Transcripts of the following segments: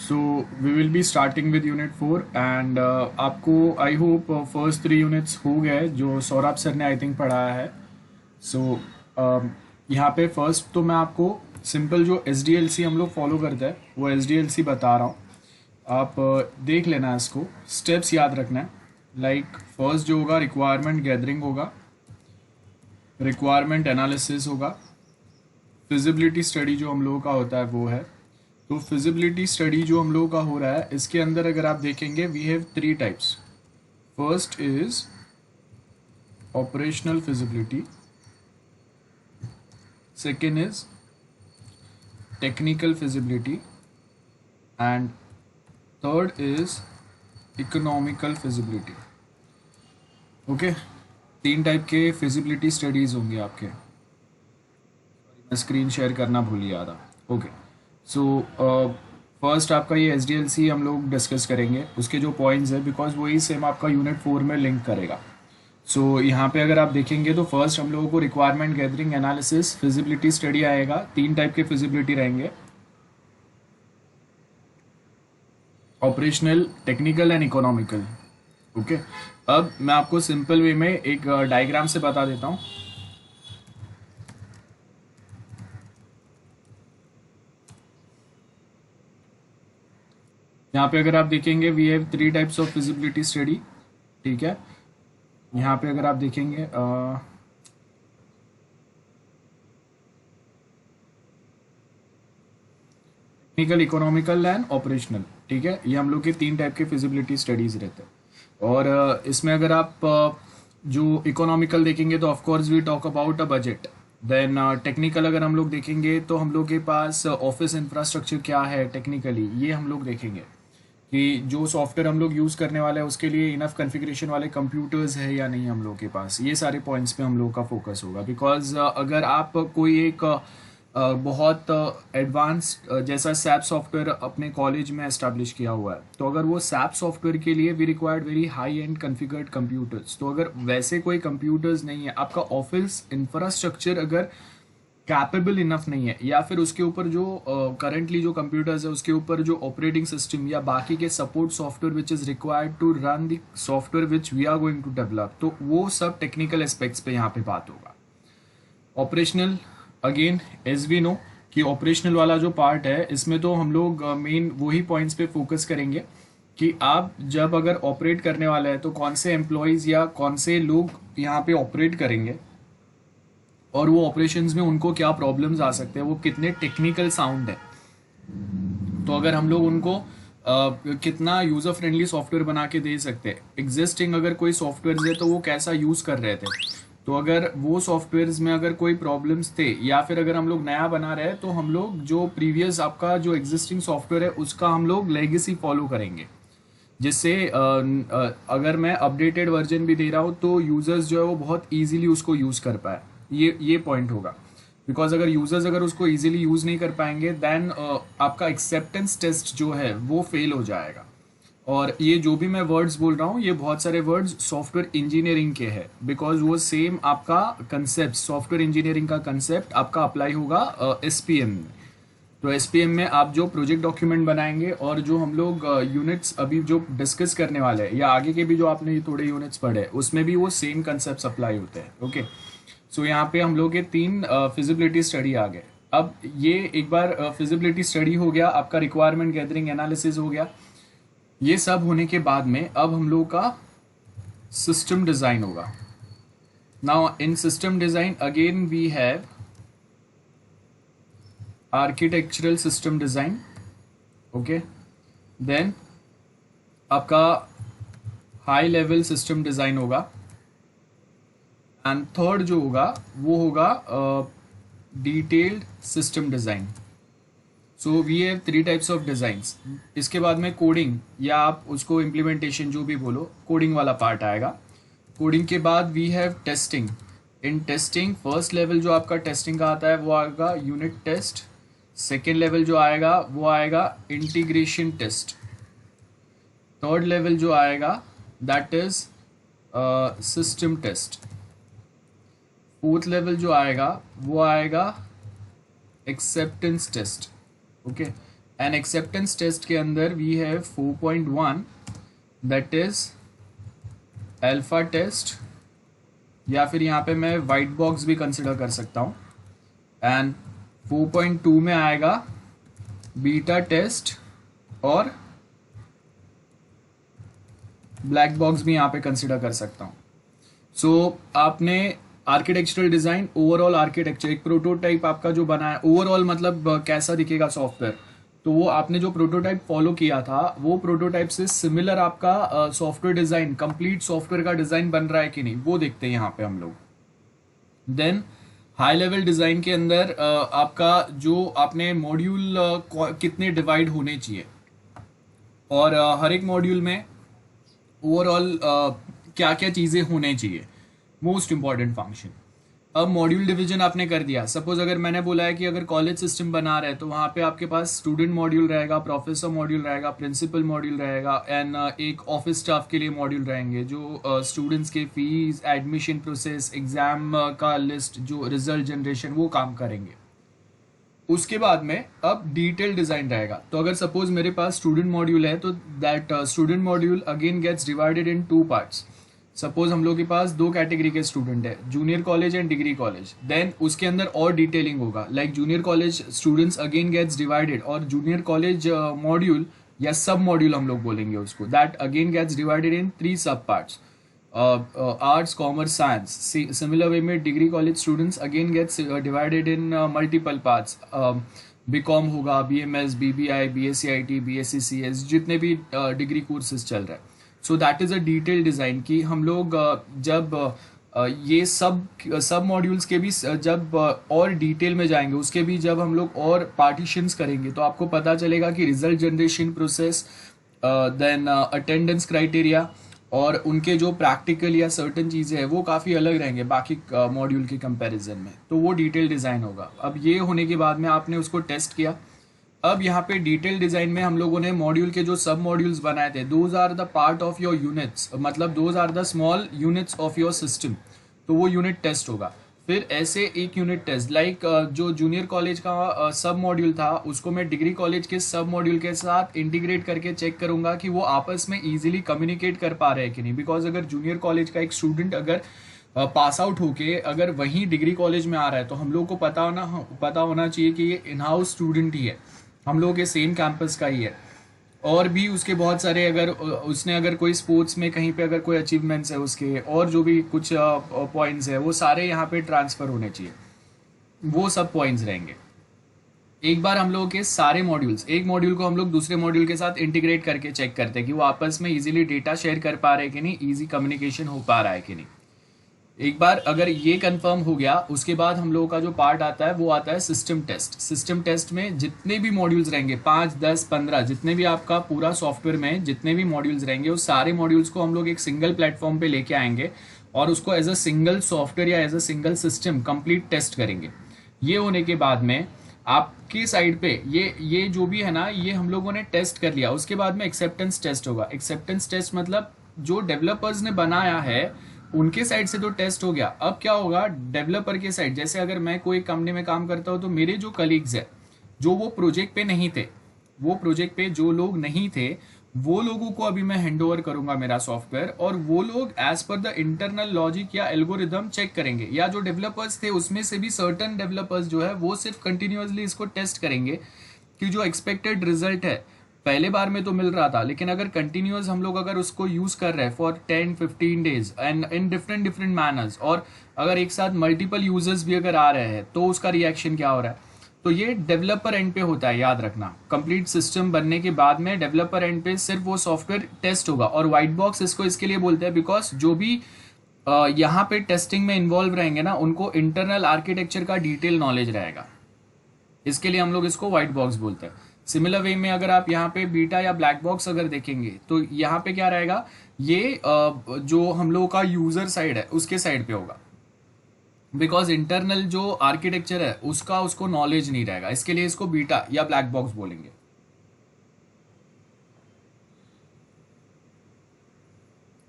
So we will be starting with unit 4 and आपको I hope first 3 units हो गए जो सौरभ सर ने आई थिंक पढ़ाया है. सो यहाँ पे फर्स्ट तो मैं आपको सिंपल जो SDLC हम लोग फॉलो करते हैं वो SDLC बता रहा हूँ. आप देख लेना है, इसको स्टेप्स याद रखना है. लाइक फर्स्ट जो होगा रिक्वायरमेंट गैदरिंग होगा, रिक्वायरमेंट एनालिसिस होगा, फिजिबिलिटी स्टडी जो हम लोगों का होता है वो है. तो फिजिबिलिटी स्टडी जो हम लोगों का हो रहा है इसके अंदर अगर आप देखेंगे we have 3 types. First is operational feasibility, second is technical feasibility and third is economical feasibility. Okay, 3 type के फिजिबिलिटी स्टडीज होंगे आपके. मैं स्क्रीन शेयर करना भूल गया था. ओके, सो फर्स्ट आपका ये SDLC हम लोग डिस्कस करेंगे, उसके जो पॉइंट्स है बिकॉज वही सेम आपका यूनिट 4 में लिंक करेगा. सो यहाँ पे अगर आप देखेंगे तो फर्स्ट हम लोगों को requirement gathering, analysis, feasibility study आएगा. 3 टाइप के फिजिबिलिटी रहेंगे, operational, technical and economical. Okay, अब मैं आपको सिंपल वे में एक डायग्राम से बता देता हूँ. यहाँ पे अगर आप देखेंगे we have 3 types of feasibility study. ठीक है, यहाँ पे अगर आप देखेंगे टेक्निकल, इकोनॉमिकल एंड ऑपरेशनल. ठीक है, ये हम लोग के 3 टाइप के फिजिबिलिटी स्टडीज रहते हैं. और इसमें अगर आप जो इकोनॉमिकल देखेंगे तो of course we talk about a budget. Then technical अगर हम लोग देखेंगे तो हम लोग के पास ऑफिस इंफ्रास्ट्रक्चर क्या है टेक्निकली, ये हम लोग देखेंगे कि जो सॉफ्टवेयर हम लोग यूज़ करने वाले हैं उसके लिए इनफ कॉन्फ़िगरेशन वाले कंप्यूटर्स है या नहीं हम लोग के पास. ये सारे पॉइंट्स पे हम लोग का फोकस होगा. बिकॉज अगर आप कोई एक बहुत एडवांस जैसा सैप सॉफ्टवेयर अपने कॉलेज में एस्टैब्लिश किया हुआ है, तो अगर वो सैप सॉफ्टवेयर के लिए we required very high and configured computers. तो अगर वैसे कोई कंप्यूटर्स नहीं है, आपका ऑफिस इंफ्रास्ट्रक्चर अगर कैपेबल इनफ नहीं है, या फिर उसके ऊपर जो करंटली जो कंप्यूटर्स है उसके ऊपर जो ऑपरेटिंग सिस्टम या बाकी के support software which is required to run the software which we are going to develop, तो वो सब टेक्निकल एस्पेक्ट्स पे यहाँ पे बात होगा. Operational, again as we know कि ऑपरेशनल वाला जो पार्ट है इसमें तो हम लोग मेन वही पॉइंट्स पे फोकस करेंगे कि आप जब अगर ऑपरेट करने वाला है तो कौन से एम्प्लॉयज़ या कौन से लोग यहाँ पे ऑपरेट करेंगे और वो ऑपरेशंस में उनको क्या प्रॉब्लम्स आ सकते हैं, वो कितने टेक्निकल साउंड है. तो अगर हम लोग उनको कितना यूज़र फ्रेंडली सॉफ्टवेयर बना के दे सकते हैं, एग्जिस्टिंग अगर कोई सॉफ्टवेयर है तो वो कैसा यूज़ कर रहे थे, तो अगर वो सॉफ्टवेयर्स में अगर कोई प्रॉब्लम्स थे या फिर अगर हम लोग नया बना रहे हैं तो हम लोग जो प्रीवियस आपका जो एग्जिस्टिंग सॉफ्टवेयर है उसका हम लोग लेगेसी फॉलो करेंगे, जिससे अगर मैं अपडेटेड वर्जन भी दे रहा हूँ तो यूज़र्स जो है वो बहुत ईजिली उसको यूज़ कर पाए. ये पॉइंट होगा. बिकॉज अगर यूज़र्स अगर उसको ईजिली यूज़ नहीं कर पाएंगे देन आपका एक्सेप्टेंस टेस्ट जो है वो फेल हो जाएगा. और ये जो भी मैं वर्ड्स बोल रहा हूँ ये बहुत सारे वर्ड्स सॉफ्टवेयर इंजीनियरिंग के हैं, बिकॉज वो सेम आपका कंसेप्ट, सॉफ्टवेयर इंजीनियरिंग का कंसेप्ट आपका अप्लाई होगा SPM में. तो SPM में आप जो प्रोजेक्ट डॉक्यूमेंट बनाएंगे और जो हम लोग यूनिट्स अभी जो डिस्कस करने वाले हैं या आगे के भी जो आपने ये थोड़े यूनिट्स पढ़े उसमें भी वो सेम कंसेप्ट अप्लाई होते हैं. ओके, सो यहाँ पे हम लोग के 3 फिजिबिलिटी स्टडी आ गए. अब ये एक बार फिजिबिलिटी स्टडी हो गया, आपका रिक्वायरमेंट गैदरिंग, एनालिसिस हो गया. ये सब होने के बाद में अब हम लोग का सिस्टम डिज़ाइन होगा. Now in system design again we have architectural system design. Okay, then आपका हाई लेवल सिस्टम डिज़ाइन होगा एंड थर्ड जो होगा वो होगा detailed system design. So we have 3 types of designs. इसके बाद में कोडिंग या आप उसको इम्प्लीमेंटेशन जो भी बोलो, कोडिंग वाला पार्ट आएगा. कोडिंग के बाद we have testing. In testing first level जो आपका टेस्टिंग का आता है वो आएगा यूनिट टेस्ट. सेकेंड लेवल जो आएगा वो आएगा इंटीग्रेशन टेस्ट. थर्ड लेवल जो आएगा that is system test. Fourth level जो आएगा वो आएगा acceptance test. Okay, and acceptance test के अंदर we have 4.1 that is alpha test, या फिर यहाँ पे मैं वाइट बॉक्स भी कंसिडर कर सकता हूँ। एंड 4.2 में आएगा बीटा टेस्ट और ब्लैक बॉक्स भी यहाँ पे कंसिडर कर सकता हूँ। सो आपने आर्किटेक्चरल डिजाइन, ओवरऑल आर्किटेक्चर, एक प्रोटोटाइप आपका जो बना है, ओवरऑल मतलब कैसा दिखेगा सॉफ्टवेयर, तो वो आपने जो प्रोटोटाइप फॉलो किया था वो प्रोटोटाइप से सिमिलर आपका सॉफ्टवेयर डिजाइन, कंप्लीट सॉफ्टवेयर का डिजाइन बन रहा है कि नहीं, वो देखते हैं यहाँ पे हम लोग। देन हाई लेवल डिजाइन के अंदर आपका जो आपने मॉड्यूल कितने डिवाइड होने चाहिए, और हर एक मॉड्यूल में ओवरऑल क्या क्या चीज़ें होने चाहिए, मोस्ट इंपॉर्टेंट फंक्शन। अब मॉड्यूल डिवीजन आपने कर दिया। सपोज अगर मैंने बोला है कि अगर कॉलेज सिस्टम बना रहे हैं तो वहाँ पे आपके पास स्टूडेंट मॉड्यूल रहेगा, प्रोफेसर मॉड्यूल रहेगा, प्रिंसिपल मॉड्यूल रहेगा, एंड एक ऑफिस स्टाफ के लिए मॉड्यूल रहेंगे जो स्टूडेंट्स के फीस, एडमिशन प्रोसेस, एग्जाम का लिस्ट, जो रिजल्ट जनरेशन, वो काम करेंगे। उसके बाद में अब डिटेल डिजाइन रहेगा। तो अगर सपोज मेरे पास स्टूडेंट मॉड्यूल है तो that student module again gets divided in 2 parts. Suppose हम लोग के पास 2 कैटेगरी के स्टूडेंट है, junior college and degree college. Then उसके अंदर और डिटेलिंग होगा, like junior college students again gets divided, और जूनियर कॉलेज मॉड्यूल या सब मॉड्यूल हम लोग बोलेंगे उसको, that again gets divided in 3 sub parts, arts, commerce, science. Similar way में degree college students again gets divided in multiple parts, B Com होगा, BMS, BBI, BSc IT, BSc CS, जितने भी degree courses चल रहे हैं। So that is a detail design कि हम लोग जब ये सब मॉड्यूल्स के भी जब और डिटेल में जाएंगे, उसके भी जब हम लोग और पार्टीशंस करेंगे तो आपको पता चलेगा कि result generation process, then attendance criteria, और उनके जो प्रैक्टिकल या सर्टन चीज़ें हैं वो काफ़ी अलग रहेंगे बाकी मॉड्यूल के कंपैरिजन में। तो वो डिटेल डिज़ाइन होगा। अब ये होने के बाद में आपने उसको टेस्ट किया। अब यहाँ पे डिटेल डिजाइन में हम लोगों ने मॉड्यूल के जो सब मॉड्यूल्स बनाए थे, those are the part of your units, मतलब those are the small units of your system. तो वो यूनिट टेस्ट होगा। फिर ऐसे एक यूनिट टेस्ट, लाइक जो जूनियर कॉलेज का सब मॉड्यूल था उसको मैं डिग्री कॉलेज के सब मॉड्यूल के साथ इंटीग्रेट करके चेक करूंगा कि वो आपस में इजीली कम्युनिकेट कर पा रहे हैं कि नहीं। बिकॉज अगर जूनियर कॉलेज का एक स्टूडेंट अगर पास आउट होके अगर वहीं डिग्री कॉलेज में आ रहा है तो हम लोग को पता होना चाहिए कि ये इन हाउस स्टूडेंट ही है, हम लोग के सेम कैंपस का ही है। और भी उसके बहुत सारे, अगर उसने अगर कोई स्पोर्ट्स में कहीं पे अगर कोई अचीवमेंट्स है उसके, और जो भी कुछ पॉइंट्स है वो सारे यहाँ पे ट्रांसफर होने चाहिए, वो सब पॉइंट्स रहेंगे। एक बार हम लोगों के सारे मॉड्यूल्स, एक मॉड्यूल को हम लोग दूसरे मॉड्यूल के साथ इंटीग्रेट करके चेक करते हैं कि वो आपस में इजीली डेटा शेयर कर पा रहे हैं कि नहीं, इजी कम्युनिकेशन हो पा रहा है कि नहीं। एक बार अगर ये कंफर्म हो गया, उसके बाद हम लोगों का जो पार्ट आता है वो आता है सिस्टम टेस्ट। सिस्टम टेस्ट में जितने भी मॉड्यूल्स रहेंगे, 5, 10, 15, जितने भी आपका पूरा सॉफ्टवेयर में जितने भी मॉड्यूल्स रहेंगे, उस सारे मॉड्यूल्स को हम लोग एक सिंगल प्लेटफॉर्म पे लेके आएंगे और उसको एज अ सिंगल सॉफ्टवेयर या as a single system complete test करेंगे। ये होने के बाद में आपकी साइड पे ये जो भी है ना, ये हम लोगों ने टेस्ट कर लिया। उसके बाद में एक्सेप्टेंस टेस्ट होगा। एक्सेप्टेंस टेस्ट मतलब जो डेवलपर्स ने बनाया है उनके साइड से तो टेस्ट हो गया। अब क्या होगा डेवलपर के साइड, जैसे अगर मैं कोई कंपनी में काम करता हूँ तो मेरे जो कलीग्स है जो वो प्रोजेक्ट पे नहीं थे, वो प्रोजेक्ट पे जो लोग नहीं थे वो लोगों को अभी मैं हैंड ओवर करूंगा मेरा सॉफ्टवेयर, और वो लोग as per the internal logic या एल्गोरिदम चेक करेंगे। या जो डेवलपर्स थे उसमें से भी सर्टन डेवलपर्स जो है वो सिर्फ कंटिन्यूअसली इसको टेस्ट करेंगे कि जो एक्सपेक्टेड रिजल्ट है पहले बार में तो मिल रहा था, लेकिन अगर कंटिन्यूअस हम लोग अगर उसको यूज कर रहे हैं for 10-15 days and in different manners, और अगर एक साथ मल्टीपल यूजर्स भी अगर आ रहे हैं तो उसका रिएक्शन क्या हो रहा है। तो ये डेवलपर एंड पे होता है, याद रखना। कंप्लीट सिस्टम बनने के बाद में डेवलपर एंड पे सिर्फ वो सॉफ्टवेयर टेस्ट होगा। और व्हाइट बॉक्स इसको इसके लिए बोलते हैं बिकॉज जो भी यहाँ पे टेस्टिंग में इन्वॉल्व रहेंगे ना, उनको इंटरनल आर्किटेक्चर का डिटेल नॉलेज रहेगा, इसके लिए हम लोग इसको व्हाइट बॉक्स बोलते हैं। सिमिलर वे में अगर आप यहाँ पे बीटा या ब्लैक बॉक्स अगर देखेंगे तो यहाँ पे क्या रहेगा, ये जो हम लोगों का यूजर साइड है उसके साइड पे होगा, बिकॉज इंटरनल जो आर्किटेक्चर है उसका उसको नॉलेज नहीं रहेगा, इसके लिए इसको बीटा या ब्लैक बॉक्स बोलेंगे।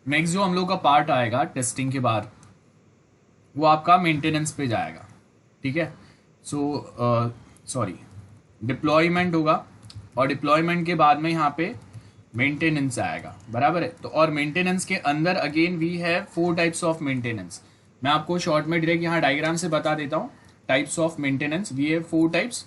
नेक्स्ट जो हम लोग का पार्ट आएगा टेस्टिंग के बाद वो आपका मेंटेनेंस पे जाएगा, ठीक है। सो डिप्लॉयमेंट होगा और डिप्लॉयमेंट के बाद में यहाँ पे मेंटेनेंस आएगा, बराबर है। तो और मेंटेनेंस के अंदर again we have 4 types of maintenance. मैं आपको शॉर्ट में डायरेक्ट यहाँ डायग्राम से बता देता हूँ। Types of maintenance we have 4 types.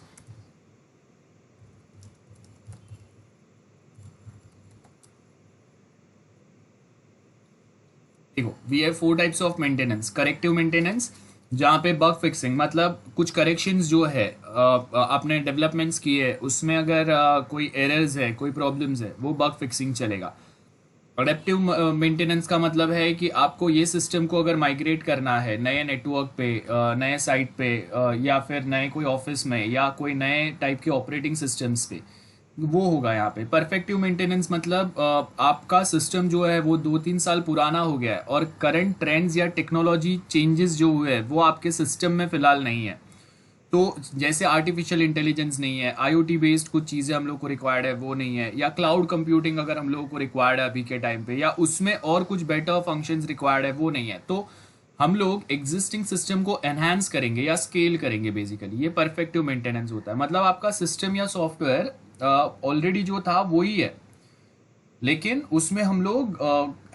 देखो we have 4 types of maintenance. Corrective maintenance, जहाँ पे बग फिक्सिंग, मतलब कुछ करेक्शंस जो है आपने डेवलपमेंट्स किए उसमें अगर कोई एरर्स है, कोई प्रॉब्लम्स है, वो बग फिक्सिंग चलेगा। अडेप्टिव मेंटेनेंस का मतलब है कि आपको ये सिस्टम को अगर माइग्रेट करना है नए नेटवर्क पे, नए साइट पे, या फिर नए कोई ऑफिस में, या कोई नए टाइप के ऑपरेटिंग सिस्टम्स पे, वो होगा यहाँ पे। परफेक्टिव मेंटेनेंस मतलब आपका सिस्टम जो है वो 2-3 साल पुराना हो गया है और करंट ट्रेंड्स या टेक्नोलॉजी चेंजेस जो हुए हैं वो आपके सिस्टम में फिलहाल नहीं है। तो जैसे आर्टिफिशियल इंटेलिजेंस नहीं है, आईओटी बेस्ड कुछ चीज़ें हम लोग को रिक्वायर्ड है वो नहीं है, या क्लाउड कंप्यूटिंग अगर हम लोगों को रिक्वायर्ड है अभी के टाइम पे, या उसमें और कुछ बेटर फंक्शंस रिक्वायर्ड है वो नहीं है, तो हम लोग एग्जिस्टिंग सिस्टम को एनहांस करेंगे या स्केल करेंगे। बेसिकली ये परफेक्टिव मेंटेनेंस होता है। मतलब आपका सिस्टम या सॉफ्टवेयर ऑलरेडी जो था वही है, लेकिन उसमें हम लोग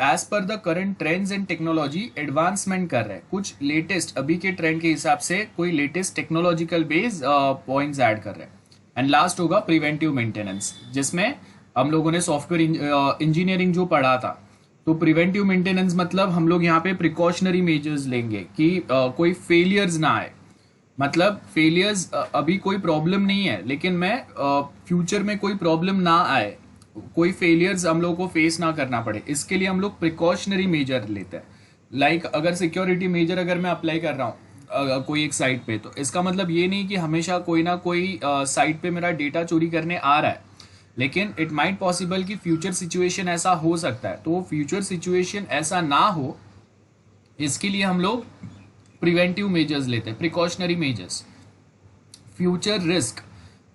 as per the current trends and technology advancement कर रहे हैं। कुछ लेटेस्ट अभी के ट्रेंड के हिसाब से कोई latest technological based points add कर रहे हैं। एंड लास्ट होगा प्रिवेंटिव मेंटेनेंस, जिसमें हम लोगों ने सॉफ्टवेयर इंजीनियरिंग जो पढ़ा था। तो प्रिवेंटिव मेंटेनेंस मतलब हम लोग यहाँ पे प्रिकॉशनरी मेजर्स लेंगे कि कोई फेलियर्स ना आए। मतलब फेलियर्स अभी कोई प्रॉब्लम नहीं है, लेकिन मैं फ्यूचर में कोई प्रॉब्लम ना आए, कोई फेलियर्स हम लोग को फेस ना करना पड़े, इसके लिए हम लोग प्रिकॉशनरी मेजर लेते हैं। लाइक अगर सिक्योरिटी मेजर अगर मैं अप्लाई कर रहा हूँ कोई एक साइट पे, तो इसका मतलब ये नहीं कि हमेशा कोई ना कोई साइट पे मेरा डेटा चोरी करने आ रहा है, लेकिन इट माइट पॉसिबल कि फ्यूचर सिचुएशन ऐसा हो सकता है। तो वो फ्यूचर सिचुएशन ऐसा ना हो, इसके लिए हम लोग प्रिवेंटिव मेजर्स लेते हैं, precautionary measures. Future risk,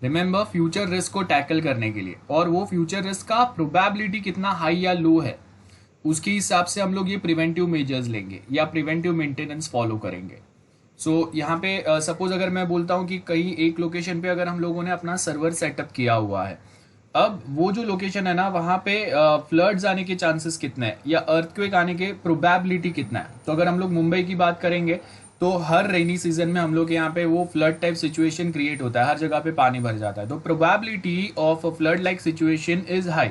remember future risk को टैकल करने के लिए, और वो फ्यूचर रिस्क का प्रोबेबिलिटी कितना हाई या लो है, उसके हिसाब से हम लोग ये प्रिवेंटिव मेजर्स लेंगे या प्रिवेंटिव मेंटेनेंस फॉलो करेंगे। सो यहाँ पे सपोज अगर मैं बोलता हूँ कि कहीं एक लोकेशन पे अगर हम लोगों ने अपना सर्वर सेटअप किया हुआ है, अब वो जो लोकेशन है ना, वहाँ पे फ्लड्स आने के चांसेस कितने हैं या अर्थक्वेक आने के प्रोबेबिलिटी कितना है। तो अगर हम लोग मुंबई की बात करेंगे तो हर रेनी सीजन में हम लोग यहाँ पे वो फ्लड टाइप सिचुएशन क्रिएट होता है, हर जगह पे पानी भर जाता है। तो probability of flood like situation is high.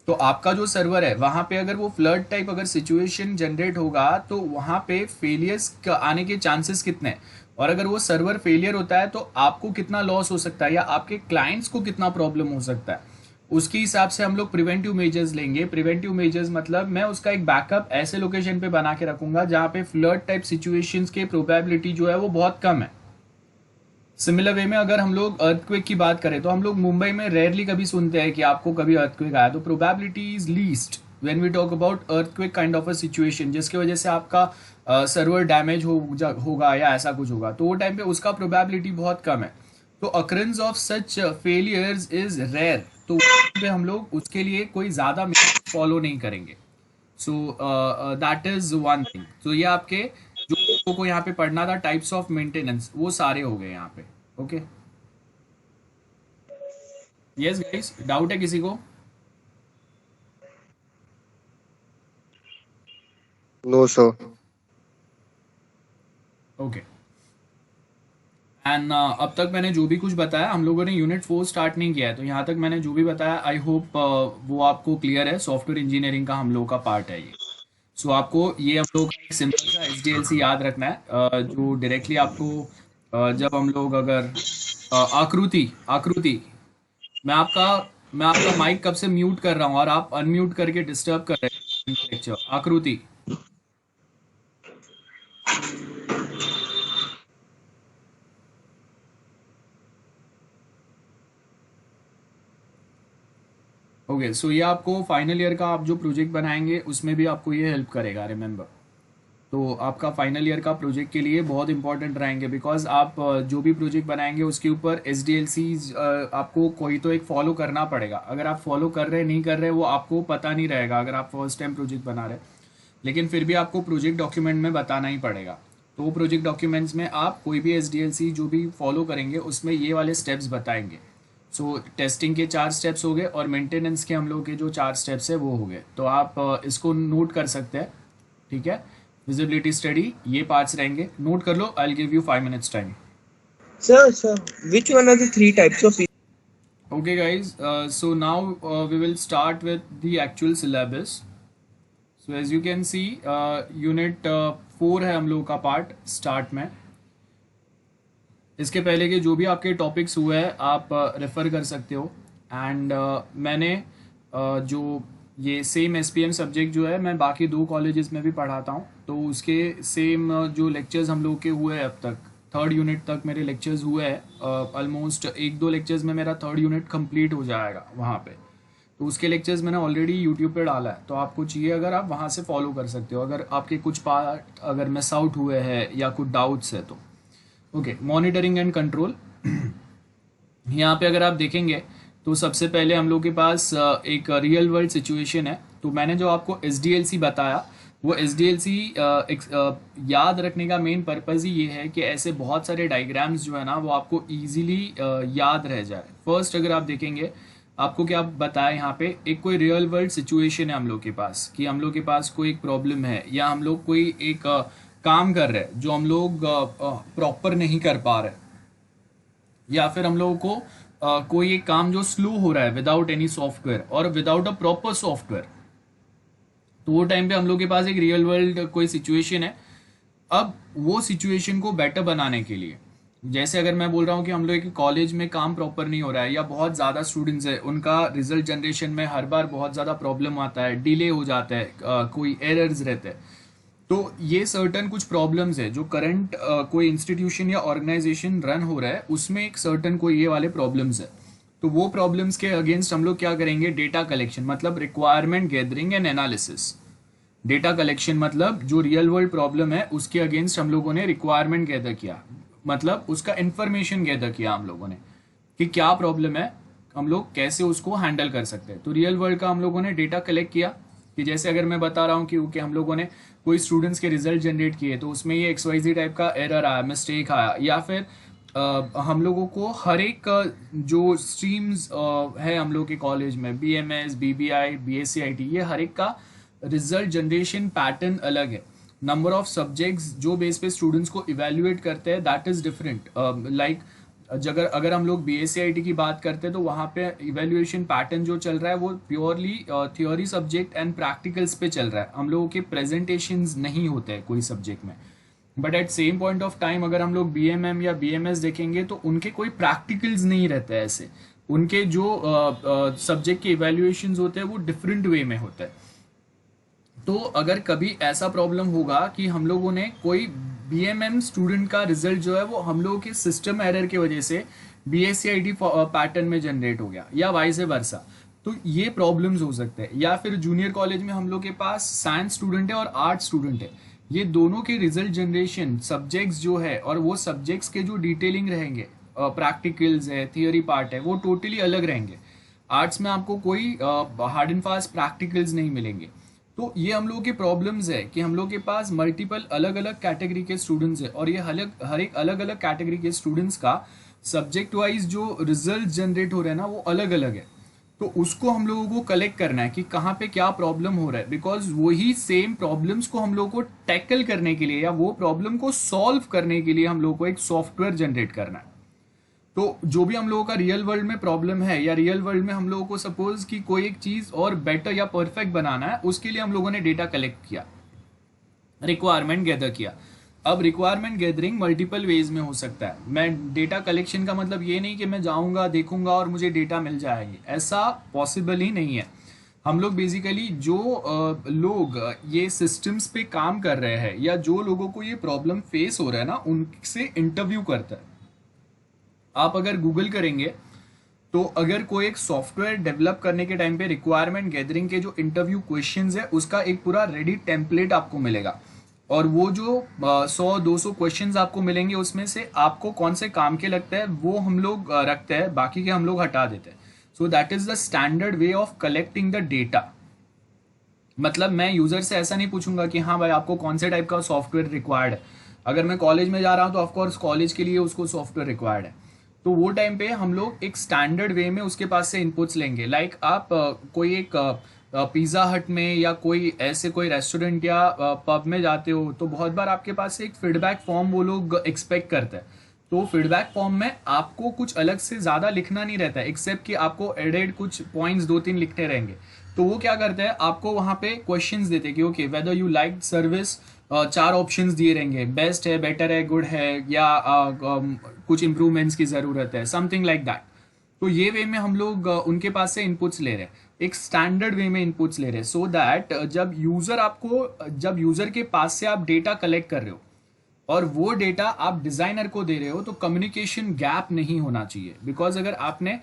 तो आपका जो सर्वर है वहाँ पे अगर वो फ्लड टाइप अगर सिचुएशन जनरेट होगा तो वहाँ पे फेलियर्स आने के चांसेस कितने हैं, और अगर वो सर्वर फेलियर होता है तो आपको कितना लॉस हो सकता है या आपके क्लाइंट्स को कितना प्रॉब्लम हो सकता है, उसके हिसाब से हम लोग प्रिवेंटिव मेजर्स लेंगे। प्रिवेंटिव मेजर्स मतलब मैं उसका एक बैकअप ऐसे लोकेशन पे बना के रखूंगा जहां पे फ्लड टाइप सिचुएशंस के प्रोबेबिलिटी जो है वो बहुत कम है। सिमिलर वे में अगर हम लोग अर्थक्वेक की बात करें तो हम लोग मुंबई में रेयरली कभी सुनते हैं कि आपको कभी अर्थक्वेक आया, तो probability is least when we talk about earthquake kind of a situation, जिसकी वजह से आपका सर्वर डैमेज होगा या ऐसा कुछ होगा, तो वो टाइम पे उसका प्रोबेबिलिटी बहुत कम है। तो occurrence of such failures is rare, तो पे हम लोग उसके लिए कोई ज्यादा फॉलो नहीं करेंगे। So that is one thing. तो ये आपके जो को यहाँ पे पढ़ना था टाइप्स ऑफ मेंटेनेंस, वो सारे हो गए यहाँ पे। ओके, यस गाइस, डाउट है किसी को? No sir. ओके, एंड अब तक मैंने जो भी कुछ बताया, हम लोगों ने यूनिट 4 स्टार्ट नहीं किया है, तो यहाँ तक मैंने जो भी बताया आई होप वो आपको क्लियर है। सॉफ्टवेयर इंजीनियरिंग का हम लोग का पार्ट है ये। सो आपको ये हम लोग का एक सिंपल सा एसडीएलसी याद रखना है, जो डायरेक्टली आपको जब हम लोग अगर आकृति आकृति मैं आपका माइक कब से म्यूट कर रहा हूँ और आप अनम्यूट करके डिस्टर्ब कर रहे हैं लेक्चर। आकृति, ओके। सो ये आपको फाइनल ईयर का आप जो प्रोजेक्ट बनाएंगे उसमें भी आपको ये हेल्प करेगा, रिमेंबर। तो आपका फाइनल ईयर का प्रोजेक्ट के लिए बहुत इंपॉर्टेंट रहेंगे, बिकॉज आप जो भी प्रोजेक्ट बनाएंगे उसके ऊपर एसडीएलसीज आपको कोई तो एक फॉलो करना पड़ेगा। अगर आप फॉलो कर रहे नहीं कर रहे वो आपको पता नहीं रहेगा अगर आप फर्स्ट टाइम प्रोजेक्ट बना रहे, लेकिन फिर भी आपको प्रोजेक्ट डॉक्यूमेंट में बताना ही पड़ेगा। तो वो प्रोजेक्ट डॉक्यूमेंट्स में आप कोई भी एसडीएलसी जो भी फॉलो करेंगे उसमें ये वाले स्टेप्स बताएंगे। सो टेस्टिंग के 4 स्टेप्स हो गए और मेंटेनेंस के हम लोग के जो 4 स्टेप्स है वो हो गए। तो आप इसको नोट कर सकते हैं, ठीक है। विजिबिलिटी स्टडी ये पार्ट्स रहेंगे, नोट कर लो। I will give you 5 minutes time. Sir, which one are the three types of? Okay guys, so now we will start with the actual syllabus. So as you can see, unit 4 है हम लोगों का part start में। इसके पहले के जो भी आपके टॉपिक्स हुए हैं आप रेफ़र कर सकते हो। एंड मैंने जो ये सेम एसपीएम सब्जेक्ट जो है मैं बाकी 2 कॉलेजेस में भी पढ़ाता हूँ, तो उसके सेम जो लेक्चर्स हम लोग के हुए हैं अब तक, 3rd यूनिट तक मेरे लेक्चर्स हुए हैं। ऑलमोस्ट 1-2 लेक्चर्स में मेरा 3rd यूनिट कंप्लीट हो जाएगा वहाँ पे। तो उसके लेक्चर्स मैंने ऑलरेडी यूट्यूब पे डाला है, तो आपको चाहिए अगर आप वहाँ से फॉलो कर सकते हो, अगर आपके कुछ पार्ट अगर मिस आउट हुए हैं या कुछ डाउट्स है तो। Okay, monitoring and control. यहाँ पे अगर आप देखेंगे तो सबसे पहले हम लोग के पास एक रियल वर्ल्ड सिचुएशन है। तो मैंने जो आपको SDLC बताया, वो SDLC याद रखने का मेन पर्पज़ ही ये है कि ऐसे बहुत सारे डायग्राम्स जो है ना वो आपको ईजिली याद रह जाए। फर्स्ट अगर आप देखेंगे, आपको क्या बताया यहाँ पे, एक कोई रियल वर्ल्ड सिचुएशन है हम लोग के पास, कि हम लोग के पास कोई एक प्रॉब्लम है या हम लोग कोई एक काम कर रहे हैं जो हम लोग प्रॉपर नहीं कर पा रहे, या फिर हम लोगों को कोई एक काम जो स्लो हो रहा है विदाउट एनी सॉफ्टवेयर और विदाउट अ प्रॉपर सॉफ्टवेयर। तो वो टाइम पे हम लोग के पास एक रियल वर्ल्ड कोई सिचुएशन है। अब वो सिचुएशन को बेटर बनाने के लिए, जैसे अगर मैं बोल रहा हूँ कि हम लोग एक कॉलेज में काम प्रॉपर नहीं हो रहा है या बहुत ज़्यादा स्टूडेंट्स है, उनका रिजल्ट जनरेशन में हर बार बहुत ज़्यादा प्रॉब्लम आता है, डिले हो जाता है, कोई एरर्स रहते हैं। तो ये सर्टन कुछ प्रॉब्लम्स है जो करंट कोई इंस्टीट्यूशन या ऑर्गेनाइजेशन रन हो रहा है, उसमें एक सर्टन कोई ये वाले प्रॉब्लम्स है। तो वो प्रॉब्लम्स के अगेंस्ट हम लोग क्या करेंगे, डेटा कलेक्शन, मतलब requirement gathering and analysis. Data collection मतलब जो रियल वर्ल्ड प्रॉब्लम है उसके अगेंस्ट हम लोगों ने रिक्वायरमेंट गैदर किया, मतलब उसका इंफॉर्मेशन गैदर किया हम लोगों ने कि क्या प्रॉब्लम है, हम लोग कैसे उसको हैंडल कर सकते हैं। तो रियल वर्ल्ड का हम लोगों ने डेटा कलेक्ट किया, कि जैसे अगर मैं बता रहा हूँ कि हम लोगों ने कोई स्टूडेंट्स के रिजल्ट जनरेट किए तो उसमें ये XYZ टाइप का एरर आया, मिस्टेक आया, या फिर हम लोगों को हर एक जो स्ट्रीम्स है हम लोग के कॉलेज में, BMS, BBI, BSc IT, ये हर एक का रिजल्ट जनरेशन पैटर्न अलग है। नंबर ऑफ सब्जेक्ट्स जो बेस पे स्टूडेंट्स को इवेल्युएट करते हैं दैट इज डिफरेंट। लाइक अगर हम लोग BSc IT की बात करते हैं तो वहाँ पे इवेल्युएशन पैटर्न जो चल रहा है वो purely theory subject and practicals पे चल रहा है। हम लोगों के प्रेजेंटेशंस नहीं होते हैं कोई सब्जेक्ट में, but at same point of time अगर हम लोग BMM या BMS देखेंगे तो उनके कोई प्रैक्टिकल्स नहीं रहते हैं ऐसे, उनके जो सब्जेक्ट के इवेल्युएशन होते हैं वो डिफरेंट वे में होते हैं। तो अगर कभी ऐसा प्रॉब्लम होगा कि हम लोगों ने कोई BMM स्टूडेंट का रिजल्ट जो है वो हम लोगों के सिस्टम एरर की वजह से BSc IT पैटर्न में जनरेट हो गया या वाइस वर्सा, तो ये प्रॉब्लम्स हो सकते हैं। या फिर जूनियर कॉलेज में हम लोग के पास साइंस स्टूडेंट है और आर्ट स्टूडेंट है, ये दोनों के रिजल्ट जनरेशन सब्जेक्ट्स जो है और वो सब्जेक्ट्स के जो डिटेलिंग रहेंगे, प्रैक्टिकल्स है, थियोरी पार्ट है, वो टोटली अलग रहेंगे। आर्ट्स में आपको कोई हार्ड एंड फास्ट प्रैक्टिकल्स नहीं मिलेंगे। तो ये हम लोगों के प्रॉब्लम्स है कि हम लोग के पास मल्टीपल अलग अलग कैटेगरी के स्टूडेंट्स है और ये हर एक अलग अलग कैटेगरी के स्टूडेंट्स का सब्जेक्ट वाइज जो रिजल्ट जनरेट हो रहे हैं ना वो अलग अलग है। तो उसको हम लोगों को कलेक्ट करना है कि कहाँ पे क्या प्रॉब्लम हो रहा है, बिकॉज वही सेम प्रॉब्लम्स को हम लोगों को टैकल करने के लिए या वो प्रॉब्लम को सॉल्व करने के लिए हम लोगों को एक सॉफ्टवेयर जनरेट करना है। तो जो भी हम लोगों का रियल वर्ल्ड में प्रॉब्लम है या रियल वर्ल्ड में हम लोगों को सपोज कि कोई एक चीज और बेटर या परफेक्ट बनाना है, उसके लिए हम लोगों ने डेटा कलेक्ट किया, रिक्वायरमेंट गैदर किया। अब रिक्वायरमेंट गैदरिंग मल्टीपल वेज में हो सकता है। मैं डेटा कलेक्शन का मतलब ये नहीं कि मैं जाऊंगा देखूंगा और मुझे डेटा मिल जाएगी, ऐसा पॉसिबल ही नहीं है। हम लोग बेसिकली जो लोग ये सिस्टम्स पे काम कर रहे हैं या जो लोगों को ये प्रॉब्लम फेस हो रहा है ना, उनसे इंटरव्यू करता है। आप अगर गूगल करेंगे तो अगर कोई एक सॉफ्टवेयर डेवलप करने के टाइम पे रिक्वायरमेंट गैदरिंग के जो इंटरव्यू क्वेश्चंस है उसका एक पूरा रेडी टेम्पलेट आपको मिलेगा, और वो जो 100-200 क्वेश्चंस आपको मिलेंगे उसमें से आपको कौन से काम के लगता है वो हम लोग रखते हैं, बाकी के हम लोग हटा देते हैं। So that is the standard way of collecting the data. मतलब मैं यूजर से ऐसा नहीं पूछूंगा कि हाँ भाई आपको कौन से टाइप का सॉफ्टवेयर रिक्वायर्ड है। अगर मैं कॉलेज में जा रहा हूँ तो ऑफकोर्स कॉलेज के लिए उसको सॉफ्टवेयर रिक्वायर्ड है। तो वो टाइम पे हम लोग एक स्टैंडर्ड वे में उसके पास से इनपुट्स लेंगे। लाइक आप कोई एक पिज़्ज़ा हट में या कोई ऐसे कोई रेस्टोरेंट या पब में जाते हो, तो बहुत बार आपके पास से एक फीडबैक फॉर्म वो लोग एक्सपेक्ट करते हैं। तो फीडबैक फॉर्म में आपको कुछ अलग से ज़्यादा लिखना नहीं रहता है, एक्सेप्ट कि आपको एडेड कुछ पॉइंट्स 2-3 लिखने रहेंगे। तो वो क्या करते हैं, आपको वहाँ पे क्वेश्चंस देते हैं कि okay whether you like service, 4 options दिए रहेंगे, बेस्ट है, बेटर है, गुड है, या कुछ इंप्रूवमेंट्स की ज़रूरत है, समथिंग लाइक दैट। तो ये वे में हम लोग उनके पास से इनपुट्स ले रहे हैं, एक स्टैंडर्ड वे में इनपुट्स ले रहे हैं, सो दैट जब यूजर के पास से आप डेटा कलेक्ट कर रहे हो और वो डेटा आप डिजाइनर को दे रहे हो, तो कम्युनिकेशन गैप नहीं होना चाहिए। बिकॉज अगर आपने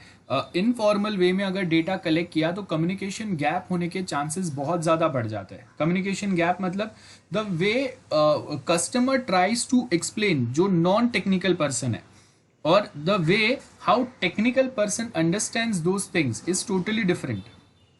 इनफॉर्मल वे में अगर डेटा कलेक्ट किया तो कम्युनिकेशन गैप होने के चांसेस बहुत ज्यादा बढ़ जाते हैं। कम्युनिकेशन गैप मतलब the way customer tries to explain, जो नॉन टेक्निकल पर्सन है, और the way how technical person understands those things is totally different.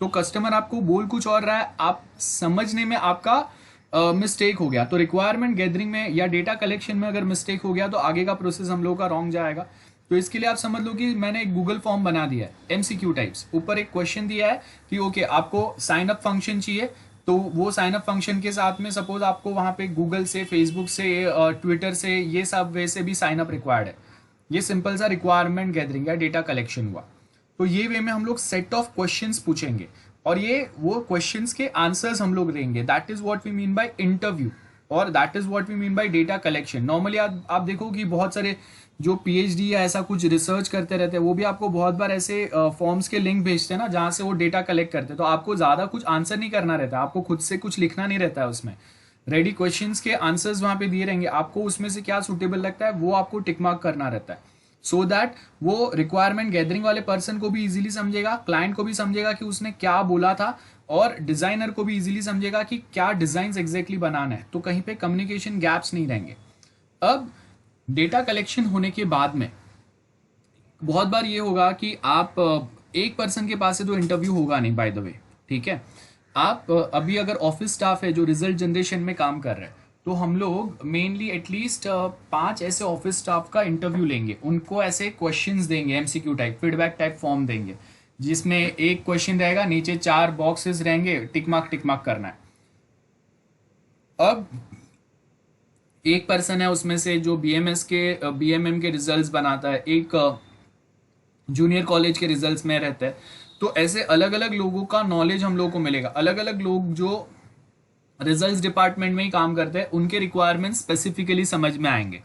तो कस्टमर आपको बोल कुछ और रहा है, आप समझने में आपका मिस्टेक हो गया, तो रिक्वायरमेंट गैदरिंग में या डेटा कलेक्शन में अगर मिस्टेक हो गया तो आगे का प्रोसेस हम लोगों का रॉन्ग जाएगा। तो इसके लिए आप समझ लो कि मैंने एक गूगल फॉर्म बना दिया है, एमसीक्यू टाइप्स। ऊपर एक क्वेश्चन दिया है कि ओके आपको साइन अप फंक्शन चाहिए, तो वो साइन अप फंक्शन के साथ में सपोज आपको वहां पे गूगल से, फेसबुक से, ट्विटर से, ये सब वे से भी साइन अप रिक्वायर्ड है। ये सिंपल सा रिक्वायरमेंट गैदरिंग या डेटा कलेक्शन हुआ। तो ये वे में हम लोग सेट ऑफ क्वेश्चंस पूछेंगे और ये वो क्वेश्चंस के आंसर्स हम लोग देंगे। That is what we mean by interview और that is what we mean by data collection. Normally आप देखो कि बहुत सारे जो पीएचडी या ऐसा कुछ रिसर्च करते रहते हैं, वो भी आपको बहुत बार ऐसे फॉर्म्स के लिंक भेजते हैं ना, जहां से वो डेटा कलेक्ट करते हैं। तो आपको ज्यादा कुछ आंसर नहीं करना रहता है, आपको खुद से कुछ लिखना नहीं रहता है, उसमें रेडी क्वेश्चंस के आंसर्स वहां पे दिए रहेंगे, आपको उसमें से क्या सुटेबल लगता है वो आपको टिक मार्क करना रहता है। सो दैट वो रिक्वायरमेंट गैदरिंग वाले पर्सन को भी इजीली समझेगा, क्लाइंट को भी समझेगा कि उसने क्या बोला था, और डिजाइनर को भी इजीली समझेगा कि क्या डिजाइन एग्जैक्टली बनाना है। तो कहीं पे कम्युनिकेशन गैप्स नहीं रहेंगे। अब डेटा कलेक्शन होने के बाद में बहुत बार ये होगा कि आप एक पर्सन के पास से तो इंटरव्यू होगा नहीं, बाय द वे, ठीक है। आप अभी अगर ऑफिस स्टाफ है जो रिजल्ट जनरेशन में काम कर रहे हैं, तो हम लोग मेनली एटलीस्ट 5 ऐसे ऑफिस स्टाफ का इंटरव्यू लेंगे, उनको ऐसे क्वेश्चंस देंगे, MCQ type, feedback type form देंगे, जिसमें एक क्वेश्चन रहेगा, नीचे 4 बॉक्सेस रहेंगे, टिक मार्क करना है। अब एक पर्सन है उसमें से जो बीएमएम के रिजल्ट्स बनाता है, एक जूनियर कॉलेज के रिजल्ट्स में रहता है। तो ऐसे अलग अलग लोगों का नॉलेज हम लोग को मिलेगा। अलग अलग लोग जो रिजल्ट्स डिपार्टमेंट में ही काम करते हैं, उनके रिक्वायरमेंट्स स्पेसिफिकली समझ में आएंगे।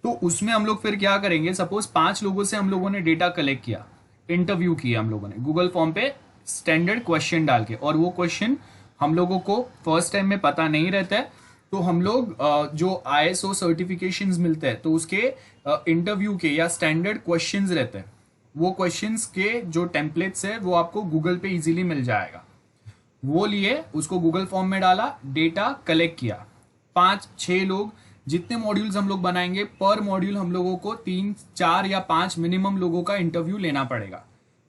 तो उसमें हम लोग फिर क्या करेंगे, सपोज 5 लोगों से हम लोगों ने डेटा कलेक्ट किया, इंटरव्यू किया हम लोगों ने गूगल फॉर्म पे स्टैंडर्ड क्वेश्चन डाल के, और वो क्वेश्चन हम लोगों को फर्स्ट टाइम में पता नहीं रहता है, तो हम लोग जो ISO सर्टिफिकेशंस मिलते हैं, तो उसके इंटरव्यू के या स्टैंडर्ड क्वेश्चंस रहते हैं, वो क्वेश्चंस के जो टेम्पलेट्स है वो आपको गूगल पे इजीली मिल जाएगा। वो लिए, उसको गूगल फॉर्म में डाला, डेटा कलेक्ट किया, 5-6 लोग, जितने मॉड्यूल्स हम लोग बनाएंगे, पर मॉड्यूल हम लोगों को 3-4 या 5 मिनिमम लोगों का इंटरव्यू लेना पड़ेगा।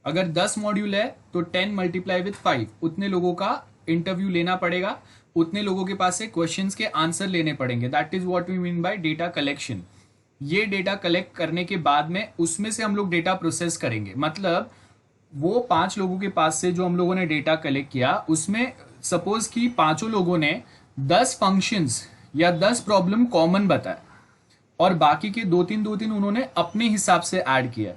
अगर 10 मॉड्यूल है तो 10 मल्टीप्लाई विथ 5, उतने लोगों का इंटरव्यू लेना पड़ेगा, उतने लोगों के पास से क्वेश्चंस के आंसर लेने पड़ेंगे। That is what we mean by data collection. ये डेटा कलेक्ट करने के बाद में उसमें से हम लोग डेटा प्रोसेस करेंगे। मतलब वो 5 लोगों के पास से जो हम लोगों ने डेटा कलेक्ट किया, उसमें सपोज कि 5 लोगों ने 10 फंक्शंस या 10 प्रॉब्लम कॉमन बताए, और बाकी के 2-3 उन्होंने अपने हिसाब से ऐड किया।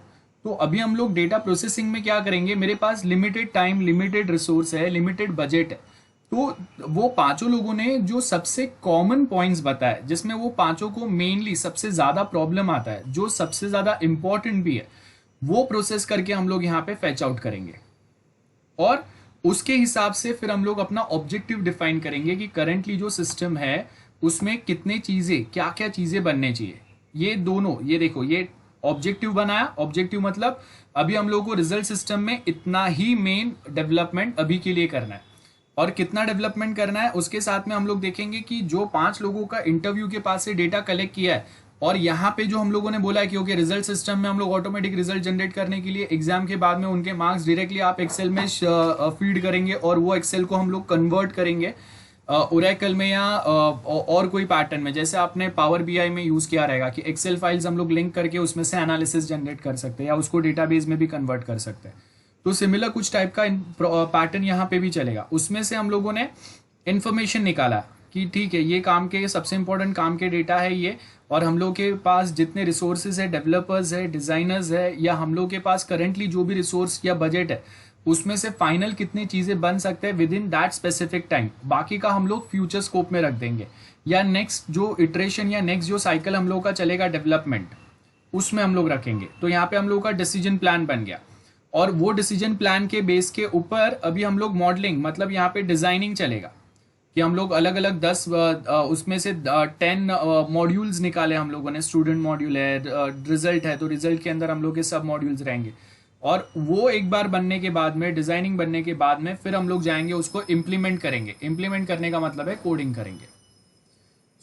तो अभी हम लोग डेटा प्रोसेसिंग में क्या करेंगे, मेरे पास लिमिटेड टाइम, लिमिटेड रिसोर्स है, लिमिटेड बजट है, तो वो 5 लोगों ने जो सबसे कॉमन पॉइंट्स बताए, जिसमें वो 5 को मेनली सबसे ज्यादा प्रॉब्लम आता है, जो सबसे ज्यादा इंपॉर्टेंट भी है, वो प्रोसेस करके हम लोग यहाँ पे फैच आउट करेंगे। और उसके हिसाब से फिर हम लोग अपना ऑब्जेक्टिव डिफाइन करेंगे कि करंटली जो सिस्टम है उसमें कितने चीजें, क्या क्या चीजें बनने चाहिए। ये दोनों, ये देखो, ये ऑब्जेक्टिव बनाया। ऑब्जेक्टिव मतलब अभी हम लोग को रिजल्ट सिस्टम में इतना ही मेन डेवलपमेंट अभी के लिए करना है, और कितना डेवलपमेंट करना है उसके साथ में हम लोग देखेंगे कि जो 5 लोगों का इंटरव्यू के पास से डेटा कलेक्ट किया है, और यहाँ पे जो हम लोगों ने बोला है कि ओके रिजल्ट सिस्टम में हम लोग ऑटोमेटिक रिजल्ट जनरेट करने के लिए एग्जाम के बाद में उनके मार्क्स डायरेक्टली आप एक्सेल में फीड करेंगे, और वो एक्सेल को हम लोग कन्वर्ट करेंगे ओरेकल में या और कोई पैटर्न में, जैसे आपने पावर बीआई में यूज किया रहेगा कि एक्सेल फाइल्स हम लोग लिंक करके उसमें से एनालिसिस जनरेट कर सकते हैं या उसको डेटाबेस में भी कन्वर्ट कर सकते हैं। तो सिमिलर कुछ टाइप का पैटर्न यहाँ पे भी चलेगा। उसमें से हम लोगों ने इंफॉर्मेशन निकाला कि ठीक है ये काम के सबसे इंपॉर्टेंट काम के डेटा है ये, और हम लोग के पास जितने रिसोर्सेज है, डेवलपर्स है, डिजाइनर्स है, या हम लोग के पास करेंटली जो भी रिसोर्स या बजट है उसमें से फाइनल कितनी चीजें बन सकते हैं with in that specific time. बाकी का हम लोग फ्यूचर स्कोप में रख देंगे, या नेक्स्ट जो इटरेशन या नेक्स्ट जो साइकिल हम लोग का चलेगा डेवलपमेंट, उसमें हम लोग रखेंगे। तो यहाँ पे हम लोग का डिसीजन प्लान बन गया, और वो डिसीजन प्लान के बेस के ऊपर अभी हम लोग मॉडलिंग, मतलब यहाँ पे डिजाइनिंग चलेगा कि हम लोग अलग अलग 10 उसमें से 10 मॉड्यूल्स निकाले हम लोगों ने। स्टूडेंट मॉड्यूल है, रिजल्ट है, तो रिजल्ट के अंदर हम लोग के सब मॉड्यूल्स रहेंगे, और वो एक बार बनने के बाद में, डिजाइनिंग बनने के बाद में, फिर हम लोग जाएंगे उसको इम्प्लीमेंट करेंगे। इम्प्लीमेंट करने का मतलब है कोडिंग करेंगे।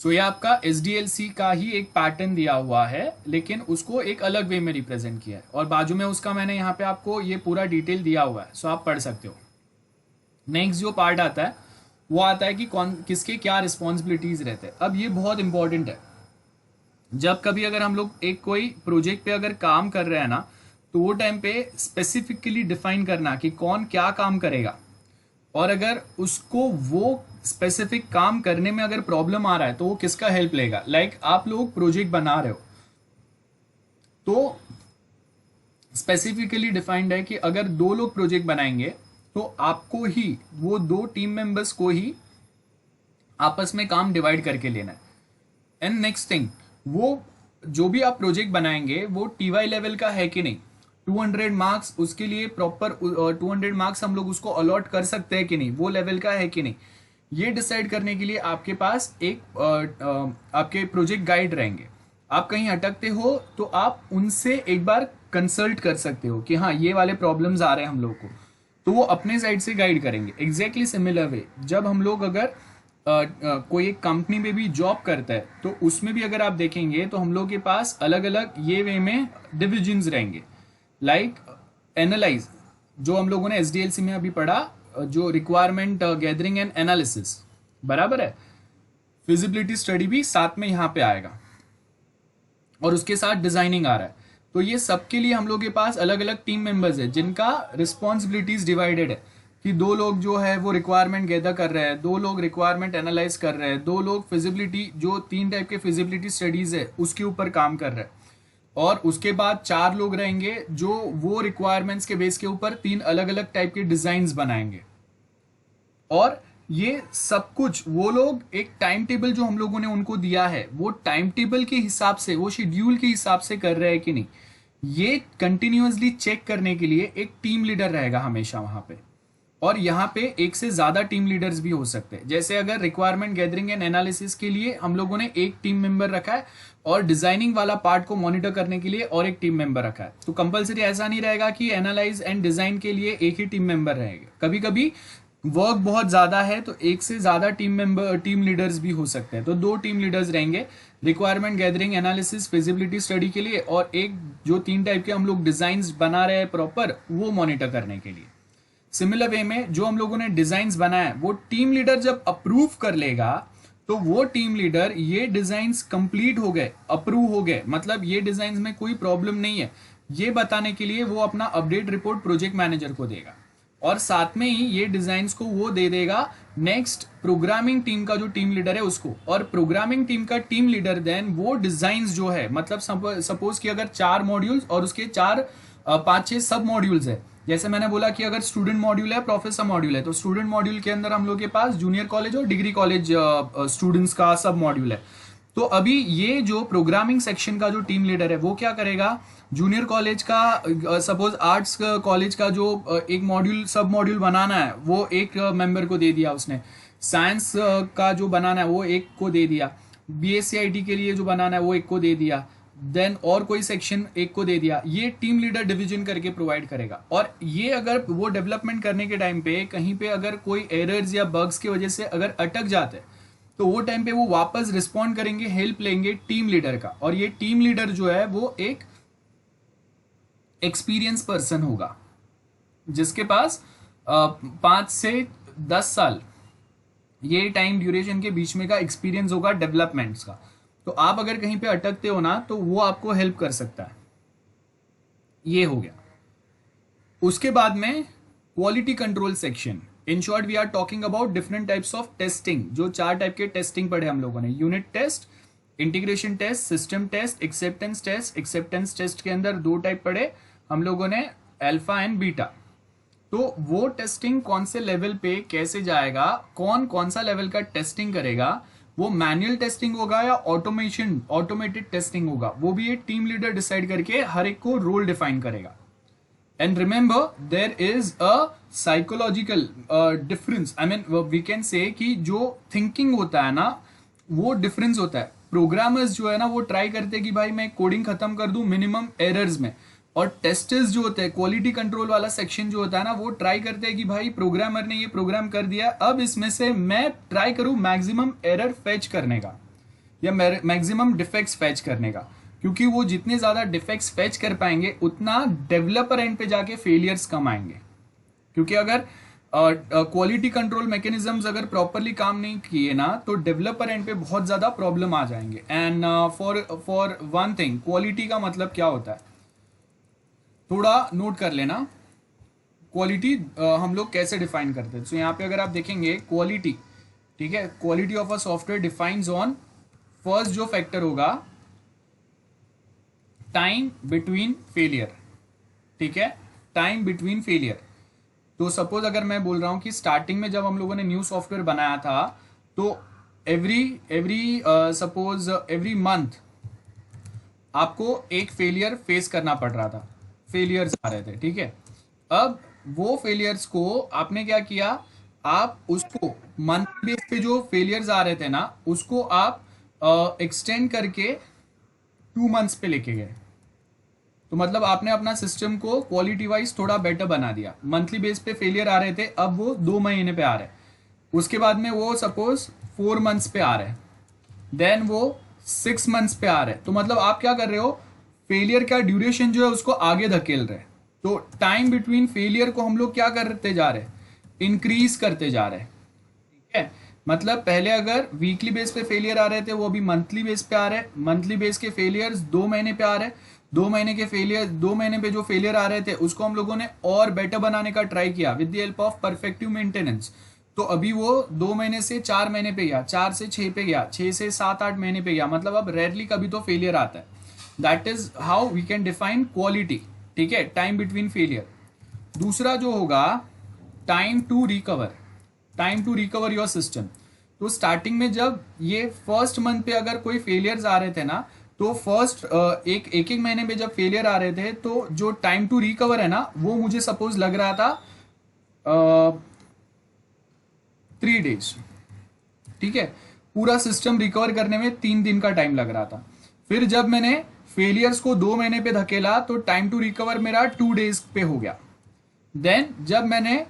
सो ये आपका SDLC का ही एक पैटर्न दिया हुआ है, लेकिन उसको एक अलग वे में रिप्रेजेंट किया है, और बाजू में उसका मैंने यहाँ पे आपको ये पूरा डिटेल दिया हुआ है, सो आप पढ़ सकते हो। नेक्स्ट जो पार्ट आता है वो आता है कि कौन किसके क्या रिस्पॉन्सिबिलिटीज रहते हैं। अब ये बहुत इंपॉर्टेंट है, जब कभी अगर हम लोग एक कोई प्रोजेक्ट पे अगर काम कर रहे हैं ना, तो वो टाइम पे स्पेसिफिकली डिफाइन करना कि कौन क्या काम करेगा, और अगर उसको वो स्पेसिफिक काम करने में अगर प्रॉब्लम आ रहा है तो वो किसका हेल्प लेगा। लाइक आप लोग प्रोजेक्ट बना रहे हो तो स्पेसिफिकली डिफाइंड है कि अगर 2 लोग प्रोजेक्ट बनाएंगे तो आपको ही वो 2 टीम मेंबर्स को ही आपस में काम डिवाइड करके लेना है। एंड नेक्स्ट थिंग, वो जो भी आप प्रोजेक्ट बनाएंगे वो TY लेवल का है कि नहीं, 200 मार्क्स उसके लिए प्रॉपर 200 मार्क्स हम लोग उसको अलॉट कर सकते हैं कि नहीं, वो लेवल का है कि नहीं, ये डिसाइड करने के लिए आपके पास एक आपके प्रोजेक्ट गाइड रहेंगे। आप कहीं अटकते हो तो आप उनसे एक बार कंसल्ट कर सकते हो कि हाँ ये वाले प्रॉब्लम्स आ रहे हैं हम लोग को, तो वो अपने साइड से गाइड करेंगे। एग्जैक्टली सिमिलर वे जब हम लोग अगर कोई एक कंपनी में भी जॉब करता है तो उसमें भी अगर आप देखेंगे तो हम लोग के पास अलग अलग ये वे में डिविजन्स रहेंगे। लाइक एनालाइज, जो हम लोगों ने SDLC में अभी पढ़ा, जो रिक्वायरमेंट गैदरिंग एंड एनालिसिस, बराबर है। फिजिबिलिटी स्टडी भी साथ में यहाँ पे आएगा, और उसके साथ डिजाइनिंग आ रहा है। तो ये सबके लिए हम लोग के पास अलग अलग टीम मेंबर्स है जिनका रिस्पॉन्सिबिलिटीज डिवाइडेड है, कि 2 लोग जो है वो रिक्वायरमेंट गैदर कर रहे हैं, 2 लोग रिक्वायरमेंट एनालाइज कर रहे हैं, 2 लोग फिजिबिलिटी, जो 3 टाइप के फिजिबिलिटी स्टडीज है उसके ऊपर काम कर रहे हैं, और उसके बाद 4 लोग रहेंगे जो वो रिक्वायरमेंट्स के बेस के ऊपर 3 अलग अलग टाइप के डिजाइन्स बनाएंगे। और ये सब कुछ वो लोग एक टाइम टेबल जो हम लोगों ने उनको दिया है, वो टाइम टेबल के हिसाब से, वो शेड्यूल के हिसाब से कर रहे हैं कि नहीं, ये कंटिन्यूअसली चेक करने के लिए एक टीम लीडर रहेगा हमेशा वहां पे। और यहाँ पे एक से ज्यादा टीम लीडर्स भी हो सकते हैं। जैसे अगर रिक्वायरमेंट गैदरिंग एंड एनालिसिस के लिए हम लोगों ने एक टीम मेंबर रखा है, और डिजाइनिंग वाला पार्ट को मॉनिटर करने के लिए और एक टीम मेंबर रखा है, तो कंपलसरी ऐसा नहीं रहेगा कि एनालाइज एंड डिजाइन के लिए एक ही टीम मेंबर रहेगा। कभी कभी वर्क बहुत ज्यादा है तो एक से ज्यादा टीम लीडर्स भी हो सकते हैं, तो 2 टीम लीडर्स रहेंगे requirement gathering analysis feasibility study के लिए, और एक जो 3 टाइप के हम लोग डिजाइन बना रहे हैं प्रॉपर, वो मॉनिटर करने के लिए। सिमिलर वे में जो हम लोगों ने डिजाइन्स बनाया वो टीम लीडर जब अप्रूव कर लेगा, तो वो टीम लीडर ये डिजाइन्स कंप्लीट हो गए, अप्रूव हो गए, मतलब ये डिजाइन्स में कोई प्रॉब्लम नहीं है, ये बताने के लिए वो अपना अपडेट रिपोर्ट प्रोजेक्ट मैनेजर को देगा, और साथ में ही ये डिजाइन्स को वो दे देगा नेक्स्ट प्रोग्रामिंग टीम का जो टीम लीडर है उसको। और प्रोग्रामिंग टीम का टीम लीडर देन वो डिजाइन्स जो है, मतलब सपोज कि अगर 4 मॉड्यूल्स और उसके 5-6 सब मॉड्यूल्स है, जैसे मैंने बोला कि अगर स्टूडेंट मॉड्यूल है, प्रोफेसर मॉड्यूल है, तो स्टूडेंट मॉड्यूल के अंदर हम लोग के पास जूनियर कॉलेज और डिग्री कॉलेज स्टूडेंट्स का सब मॉड्यूल है। तो अभी ये जो प्रोग्रामिंग सेक्शन का जो टीम लीडर है वो क्या करेगा, जूनियर कॉलेज का सपोज आर्ट्स कॉलेज का जो एक मॉड्यूल सब मॉड्यूल बनाना है वो एक मेंबर को दे दिया उसने, साइंस का जो बनाना है वो एक को दे दिया, BSc IT के लिए जो बनाना है वो एक को दे दिया, देन और कोई सेक्शन एक को दे दिया। ये टीम लीडर डिवीजन करके प्रोवाइड करेगा। और ये अगर वो डेवलपमेंट करने के टाइम पे कहीं पे अगर कोई एरर्स या बग्स की वजह से अगर अटक जाते हैं तो वो टाइम पे वो वापस रिस्पॉन्ड करेंगे, हेल्प लेंगे टीम लीडर का। और ये टीम लीडर जो है वो एक एक्सपीरियंस पर्सन होगा जिसके पास 5 से 10 साल ये टाइम ड्यूरेशन के बीच में का एक्सपीरियंस होगा डेवलपमेंट्स का। तो आप अगर कहीं पे अटकते हो ना तो वो आपको हेल्प कर सकता है। ये हो गया। उसके बाद में quality control section. In short we are talking about different types of testing. जो 4 टाइप के टेस्टिंग पढ़े हम लोगों ने, unit test, integration test, system test, acceptance test. Acceptance test के अंदर 2 टाइप पढ़े हम लोगों ने, अल्फा एंड बीटा। तो वो टेस्टिंग कौन से लेवल पे कैसे जाएगा, कौन सा लेवल का टेस्टिंग करेगा, वो मैनुअल टेस्टिंग होगा या ऑटोमेटेड टेस्टिंग होगा, वो भी एक टीम लीडर डिसाइड करके हर एक को रोल डिफाइन करेगा। And remember there is a psychological difference, I mean we can say कि जो थिंकिंग होता है ना वो डिफरेंस होता है। प्रोग्रामर्स जो है ना वो ट्राई करते हैं कि भाई मैं कोडिंग खत्म कर दूं मिनिमम एरर्स में, और टेस्टर्स जो होते हैं, क्वालिटी कंट्रोल वाला सेक्शन जो होता है ना, वो ट्राई करते हैं कि भाई प्रोग्रामर ने ये प्रोग्राम कर दिया, अब इसमें से मैं ट्राई करूं मैक्सिमम एरर फेच करने का या मैक्सिमम डिफेक्ट्स फेच करने का, क्योंकि वो जितने ज्यादा डिफेक्ट्स फेच कर पाएंगे उतना डेवलपर एंड पे जाके फेलियर्स कम आएंगे। क्योंकि अगर क्वालिटी कंट्रोल मैकेनिज्म्स अगर प्रॉपरली काम नहीं किए ना तो डेवलपर एंड पे बहुत ज्यादा प्रॉब्लम आ जाएंगे। And for one thing, quality का मतलब क्या होता है थोड़ा नोट कर लेना। क्वालिटी हम लोग कैसे डिफाइन करते हैं। तो यहाँ पे अगर आप देखेंगे क्वालिटी, ठीक है, quality of a software defines on, first जो फैक्टर होगा टाइम बिटवीन फेलियर, ठीक है, टाइम बिटवीन फेलियर। तो सपोज अगर मैं बोल रहा हूं कि स्टार्टिंग में जब हम लोगों ने न्यू सॉफ्टवेयर बनाया था तो एवरी मंथ आपको एक फेलियर फेस करना पड़ रहा था, फेलियर्स आ रहे थे, ठीक है। अब वो फेलियर्स को आपने क्या किया, आप उसको मंथली बेस पे जो फेलियर्स आ रहे थे ना उसको आप एक्सटेंड करके 2 मंथ्स पे लेके गए। तो मतलब आपने अपना सिस्टम को क्वालिटी वाइज थोड़ा बेटर बना दिया। मंथली बेस पे फेलियर आ रहे थे, अब वो 2 महीने पे आ रहे हैं, उसके बाद में वो सपोज 4 मंथ्स पे आ रहे हैं, देन वो 6 मंथ्स पे आ रहे हैं। तो मतलब आप क्या कर रहे हो, फेलियर का ड्यूरेशन जो है उसको आगे धकेल रहे हैं। तो टाइम बिटवीन फेलियर को हम लोग क्या करते जा रहे हैं, इंक्रीज करते जा रहे हैं, ठीक है। मतलब पहले अगर वीकली बेस पे फेलियर आ रहे थे वो अभी मंथली बेस पे आ रहे हैं, मंथली बेस के फेलियर्स 2 महीने पे आ रहे हैं, 2 महीने के फेलियर, 2 महीने पे जो फेलियर आ रहे थे उसको हम लोगों ने और बेटर बनाने का ट्राई किया with the help of perfective maintenance. तो अभी वो 2 महीने से 4 महीने पे गया, 4 से 6 पे गया, 6 से 7-8 महीने पे गया, मतलब अब रेयरली कभी तो फेलियर आता है। That is how we can define quality, ठीक है, टाइम बिटवीन फेलियर। दूसरा जो होगा time to recover, time to recover your system. तो स्टार्टिंग में जब ये फर्स्ट मंथ पे अगर कोई फेलियर्स आ रहे थे ना तो फर्स्ट एक महीने में जब फेलियर आ रहे थे तो जो टाइम टू रिकवर है ना वो मुझे सपोज लग रहा था 3 डेज, ठीक है, पूरा सिस्टम रिकवर करने में 3 दिन का टाइम लग रहा था। फिर जब मैंने फेलियर्स को 2 महीने पे धकेला तो टाइम टू रिकवर मेरा 2 डेज पे हो गया। देन जब मैंने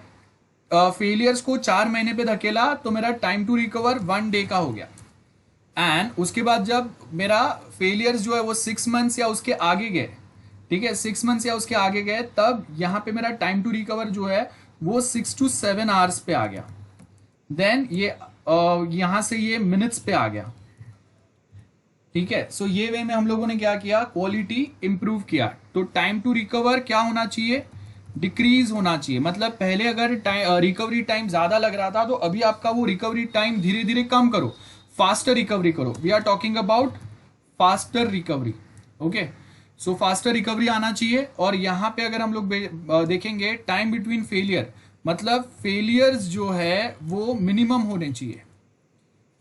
फेलियर्स को 4 महीने पे धकेला तो मेरा टाइम टू रिकवर 1 डे का हो गया। एंड उसके बाद जब मेरा फेलियर्स जो है वो 6 मंथ्स या उसके आगे गए, ठीक है, 6 मंथ्स या उसके आगे गए, तब यहाँ पे मेरा टाइम टू रिकवर जो है वो 6 to 7 आवर्स पे आ गया। देन ये यहाँ से ये मिनट्स पे आ गया, ठीक है। सो ये वे में हम लोगों ने क्या किया, क्वालिटी इंप्रूव किया। तो टाइम टू रिकवर क्या होना चाहिए, डिक्रीज होना चाहिए। मतलब पहले अगर रिकवरी टाइम ज्यादा लग रहा था तो अभी आपका वो रिकवरी टाइम धीरे धीरे कम करो, फास्टर रिकवरी करो। We are talking about faster recovery, okay. So faster recovery आना चाहिए। और यहाँ पे अगर हम लोग देखेंगे टाइम बिटवीन फेलियर, मतलब फेलियर्स जो है वो मिनिमम होने चाहिए।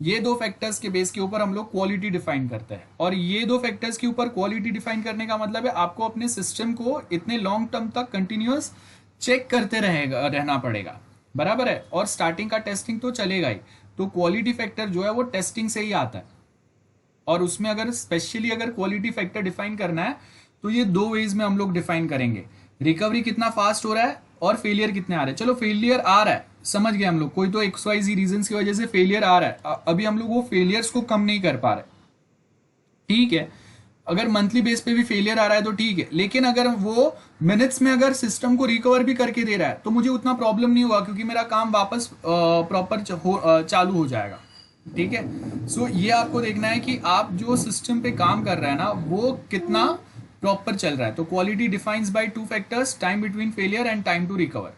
ये 2 फैक्टर्स के बेस के ऊपर हम लोग क्वालिटी डिफाइन करते हैं। और ये 2 फैक्टर्स के ऊपर क्वालिटी डिफाइन करने का मतलब है आपको अपने सिस्टम को इतने लॉन्ग टर्म तक कंटिन्यूअस चेक करते रहना पड़ेगा, बराबर है। और स्टार्टिंग का टेस्टिंग तो चलेगा ही। तो क्वालिटी फैक्टर जो है वो टेस्टिंग से ही आता है। और उसमें अगर स्पेशली अगर क्वालिटी फैक्टर डिफाइन करना है तो ये 2 वेज में हम लोग डिफाइन करेंगे, रिकवरी कितना फास्ट हो रहा है और फेलियर कितने आ रहे हैं। चलो फेलियर आ रहा है, समझ गए हम लोग, कोई तो XYZ रीजन की वजह से फेलियर आ रहा है, अभी हम लोग वो फेलियर्स को कम नहीं कर पा रहे, ठीक है। अगर मंथली बेस पे भी फेलियर आ रहा है तो ठीक है, लेकिन अगर वो मिनट्स में अगर सिस्टम को रिकवर भी करके दे रहा है तो मुझे उतना प्रॉब्लम नहीं होगा, क्योंकि मेरा काम वापस प्रॉपर चालू हो जाएगा। ठीक है, सो ये आपको देखना है कि आप जो सिस्टम पे काम कर रहे हैं ना वो कितना प्रॉपर चल रहा है। तो quality defines by two factors, time between failure and time to recover.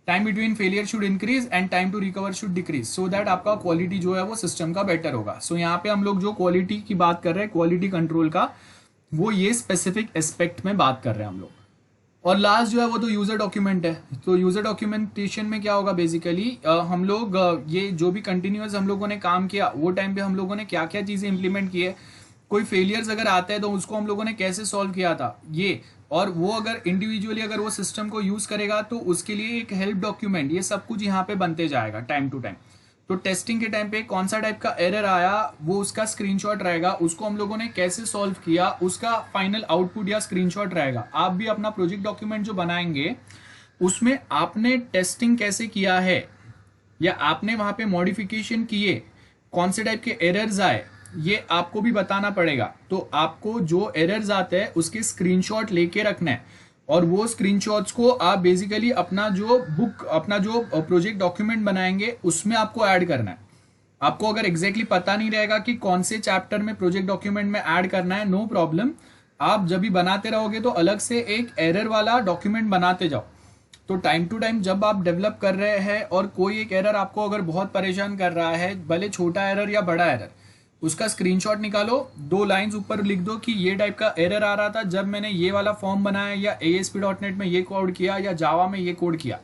Time between failure should increase and time to recover should decrease, so that आपका क्वालिटी जो है वो सिस्टम का बेटर होगा। सो यहाँ पे हम लोग जो क्वालिटी की बात कर रहे हैं, क्वालिटी कंट्रोल का, वो ये स्पेसिफिक एस्पेक्ट में बात कर रहे हैं हम लोग। और लास्ट जो है वो तो यूजर डॉक्यूमेंट है। तो यूजर डॉक्यूमेंटेशन में क्या होगा बेसिकली, हम लोग ये जो भी कंटिन्यूअस हम लोगों ने काम किया वो टाइम पे हम लोगों ने क्या क्या चीजें इंप्लीमेंट की है, कोई फेलियर्स अगर आता है तो उसको हम लोगों ने कैसे सॉल्व किया था ये, और वो अगर इंडिविजुअली अगर वो सिस्टम को यूज करेगा तो उसके लिए एक हेल्प डॉक्यूमेंट, ये सब कुछ यहाँ पे बनते जाएगा टाइम टू टाइम। तो टेस्टिंग के टाइम पे कौन सा टाइप का एरर आया वो उसका स्क्रीनशॉट रहेगा, उसको हम लोगों ने कैसे सॉल्व किया उसका फाइनल आउटपुट या स्क्रीनशॉट रहेगा। आप भी अपना प्रोजेक्ट डॉक्यूमेंट जो बनाएंगे उसमें आपने टेस्टिंग कैसे किया है या आपने वहां पे मॉडिफिकेशन किए, कौन से टाइप के एरर्स आए, ये आपको भी बताना पड़ेगा। तो आपको जो एरर्स आते हैं उसके स्क्रीनशॉट लेके रखना है, और वो स्क्रीनशॉट्स को आप बेसिकली अपना जो प्रोजेक्ट डॉक्यूमेंट बनाएंगे उसमें आपको ऐड करना है। आपको अगर एग्जैक्टली पता नहीं रहेगा कि कौन से चैप्टर में प्रोजेक्ट डॉक्यूमेंट में ऐड करना है, नो प्रॉब्लम, आप जब भी बनाते रहोगे तो अलग से एक एरर वाला डॉक्यूमेंट बनाते जाओ। तो टाइम टू टाइम जब आप डेवलप कर रहे हैं और कोई एक एरर आपको अगर बहुत परेशान कर रहा है, भले छोटा एरर या बड़ा एरर, उसका स्क्रीनशॉट निकालो, 2 लाइंस ऊपर लिख दो कि ये टाइप का एरर आ रहा था जब मैंने ये वाला फॉर्म बनाया, या ASP.NET में ये कोड किया, या जावा में ये कोड किया।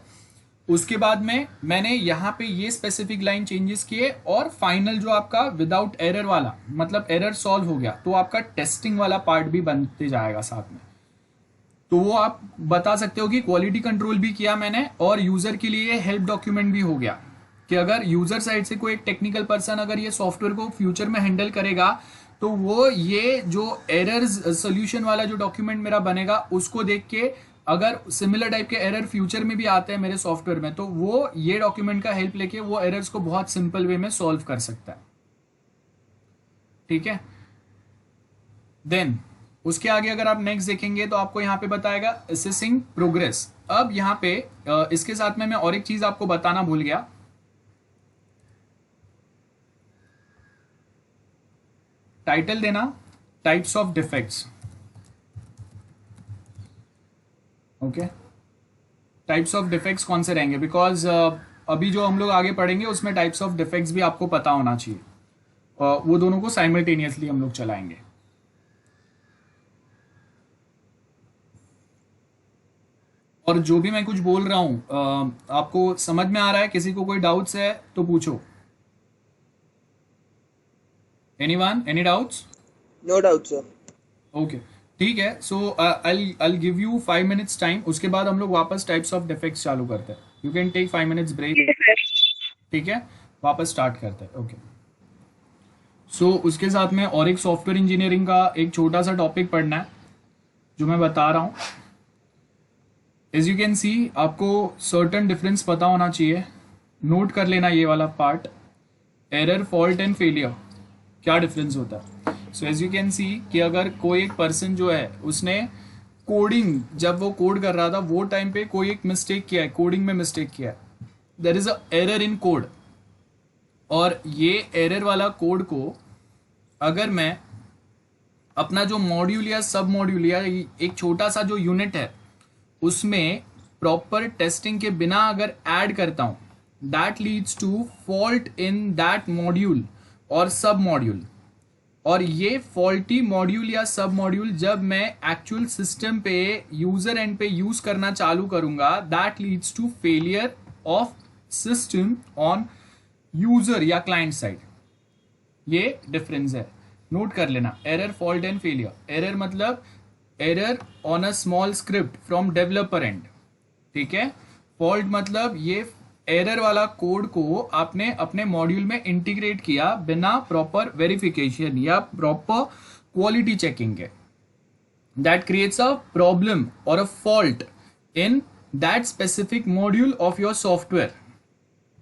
उसके बाद में मैंने यहाँ पे ये स्पेसिफिक लाइन चेंजेस किए, और फाइनल जो आपका विदाउट एरर वाला, मतलब एरर सॉल्व हो गया, तो आपका टेस्टिंग वाला पार्ट भी बनते जाएगा साथ में। तो वो आप बता सकते हो कि क्वालिटी कंट्रोल भी किया मैंने, और यूजर के लिए हेल्प डॉक्यूमेंट भी हो गया कि अगर यूजर साइड से कोई एक टेक्निकल पर्सन अगर ये सॉफ्टवेयर को फ्यूचर में हैंडल करेगा तो वो ये जो एरर्स सोल्यूशन वाला जो डॉक्यूमेंट मेरा बनेगा उसको देख के अगर सिमिलर टाइप के एरर फ्यूचर में भी आते हैं मेरे सॉफ्टवेयर में, तो वो ये डॉक्यूमेंट का हेल्प लेके वो एरर्स को बहुत सिंपल वे में सॉल्व कर सकता है। ठीक है, देन उसके आगे अगर आप नेक्स्ट देखेंगे तो आपको यहाँ पे बताएगा असेसिंग प्रोग्रेस। अब यहाँ पे इसके साथ में मैं और एक चीज आपको बताना भूल गया, टाइटल देना types of defects. Okay, types of defects कौन से रहेंगे, बिकॉज अभी जो हम लोग आगे पढ़ेंगे उसमें टाइप्स ऑफ डिफेक्ट्स भी आपको पता होना चाहिए, वो दोनों को साइमल्टेनियसली हम लोग चलाएंगे। और जो भी मैं कुछ बोल रहा हूं आपको समझ में आ रहा है, किसी को कोई डाउट्स है तो पूछो। Anyone? Any doubts? No doubt, sir. Okay, ठीक है। सो I'll give you 5 minutes time, उसके बाद हम लोग वापस टाइप्स ऑफ डिफेक्ट्स चालू करते हैं। You can take 5 minutes break। ठीक है, वापस स्टार्ट करते हैं। ओके, सो उसके साथ में और एक सॉफ्टवेयर इंजीनियरिंग का एक छोटा सा टॉपिक पढ़ना है जो मैं बता रहा हूँ। एज यू कैन सी आपको सर्टन डिफरेंस पता होना चाहिए, नोट कर लेना ये वाला part, error, fault and failure, क्या डिफरेंस होता है। So as you can see कि अगर कोई एक पर्सन जो है उसने कोडिंग, जब वो कोड कर रहा था वो टाइम पे कोई एक मिस्टेक किया है, कोडिंग में मिस्टेक किया है, there is a error in code, और ये एरर वाला कोड को अगर मैं अपना जो मॉड्यूल या सब मॉड्यूल या एक छोटा सा जो यूनिट है उसमें प्रॉपर टेस्टिंग के बिना अगर ऐड करता हूं, that leads to fault in that module और सब मॉड्यूल। और ये फॉल्टी मॉड्यूल या सब मॉड्यूल जब मैं एक्चुअल सिस्टम पे यूजर एंड पे यूज करना चालू करूंगा, that leads to failure of system on user या क्लाइंट साइड। ये डिफरेंस है, नोट कर लेना। Error, fault and failure. Error मतलब error on a small script from developer end, ठीक है। फॉल्ट मतलब ये एरर वाला कोड को आपने अपने मॉड्यूल में इंटीग्रेट किया बिना प्रॉपर वेरिफिकेशन या प्रॉपर क्वालिटी चेकिंग के, दैट क्रिएट्स अ प्रॉब्लम और a fault in that specific module of your software,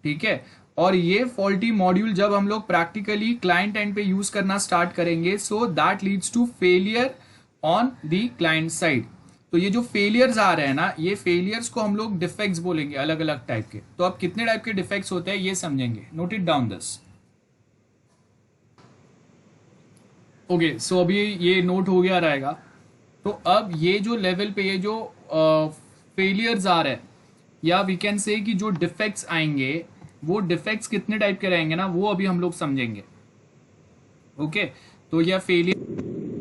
ठीक है। और ये फॉल्टी मॉड्यूल जब हम लोग प्रैक्टिकली क्लाइंट एंड पे यूज करना स्टार्ट करेंगे, so that leads to failure on the client side. तो ये जो फेलियर्स आ रहे हैं ना, ये फेलियर्स को हम लोग डिफेक्ट्स बोलेंगे, अलग अलग टाइप के। तो अब कितने टाइप के डिफेक्ट्स होते हैं ये समझेंगे, note it down this. Okay, so अभी ये नोट हो गया रहेगा। तो अब ये जो लेवल पे ये जो फेलियर्स आ रहे हैं, या वी कैन से कि जो डिफेक्ट्स आएंगे, वो डिफेक्ट्स कितने टाइप के रहेंगे ना, वो अभी हम लोग समझेंगे। ओके, तो या फेलियर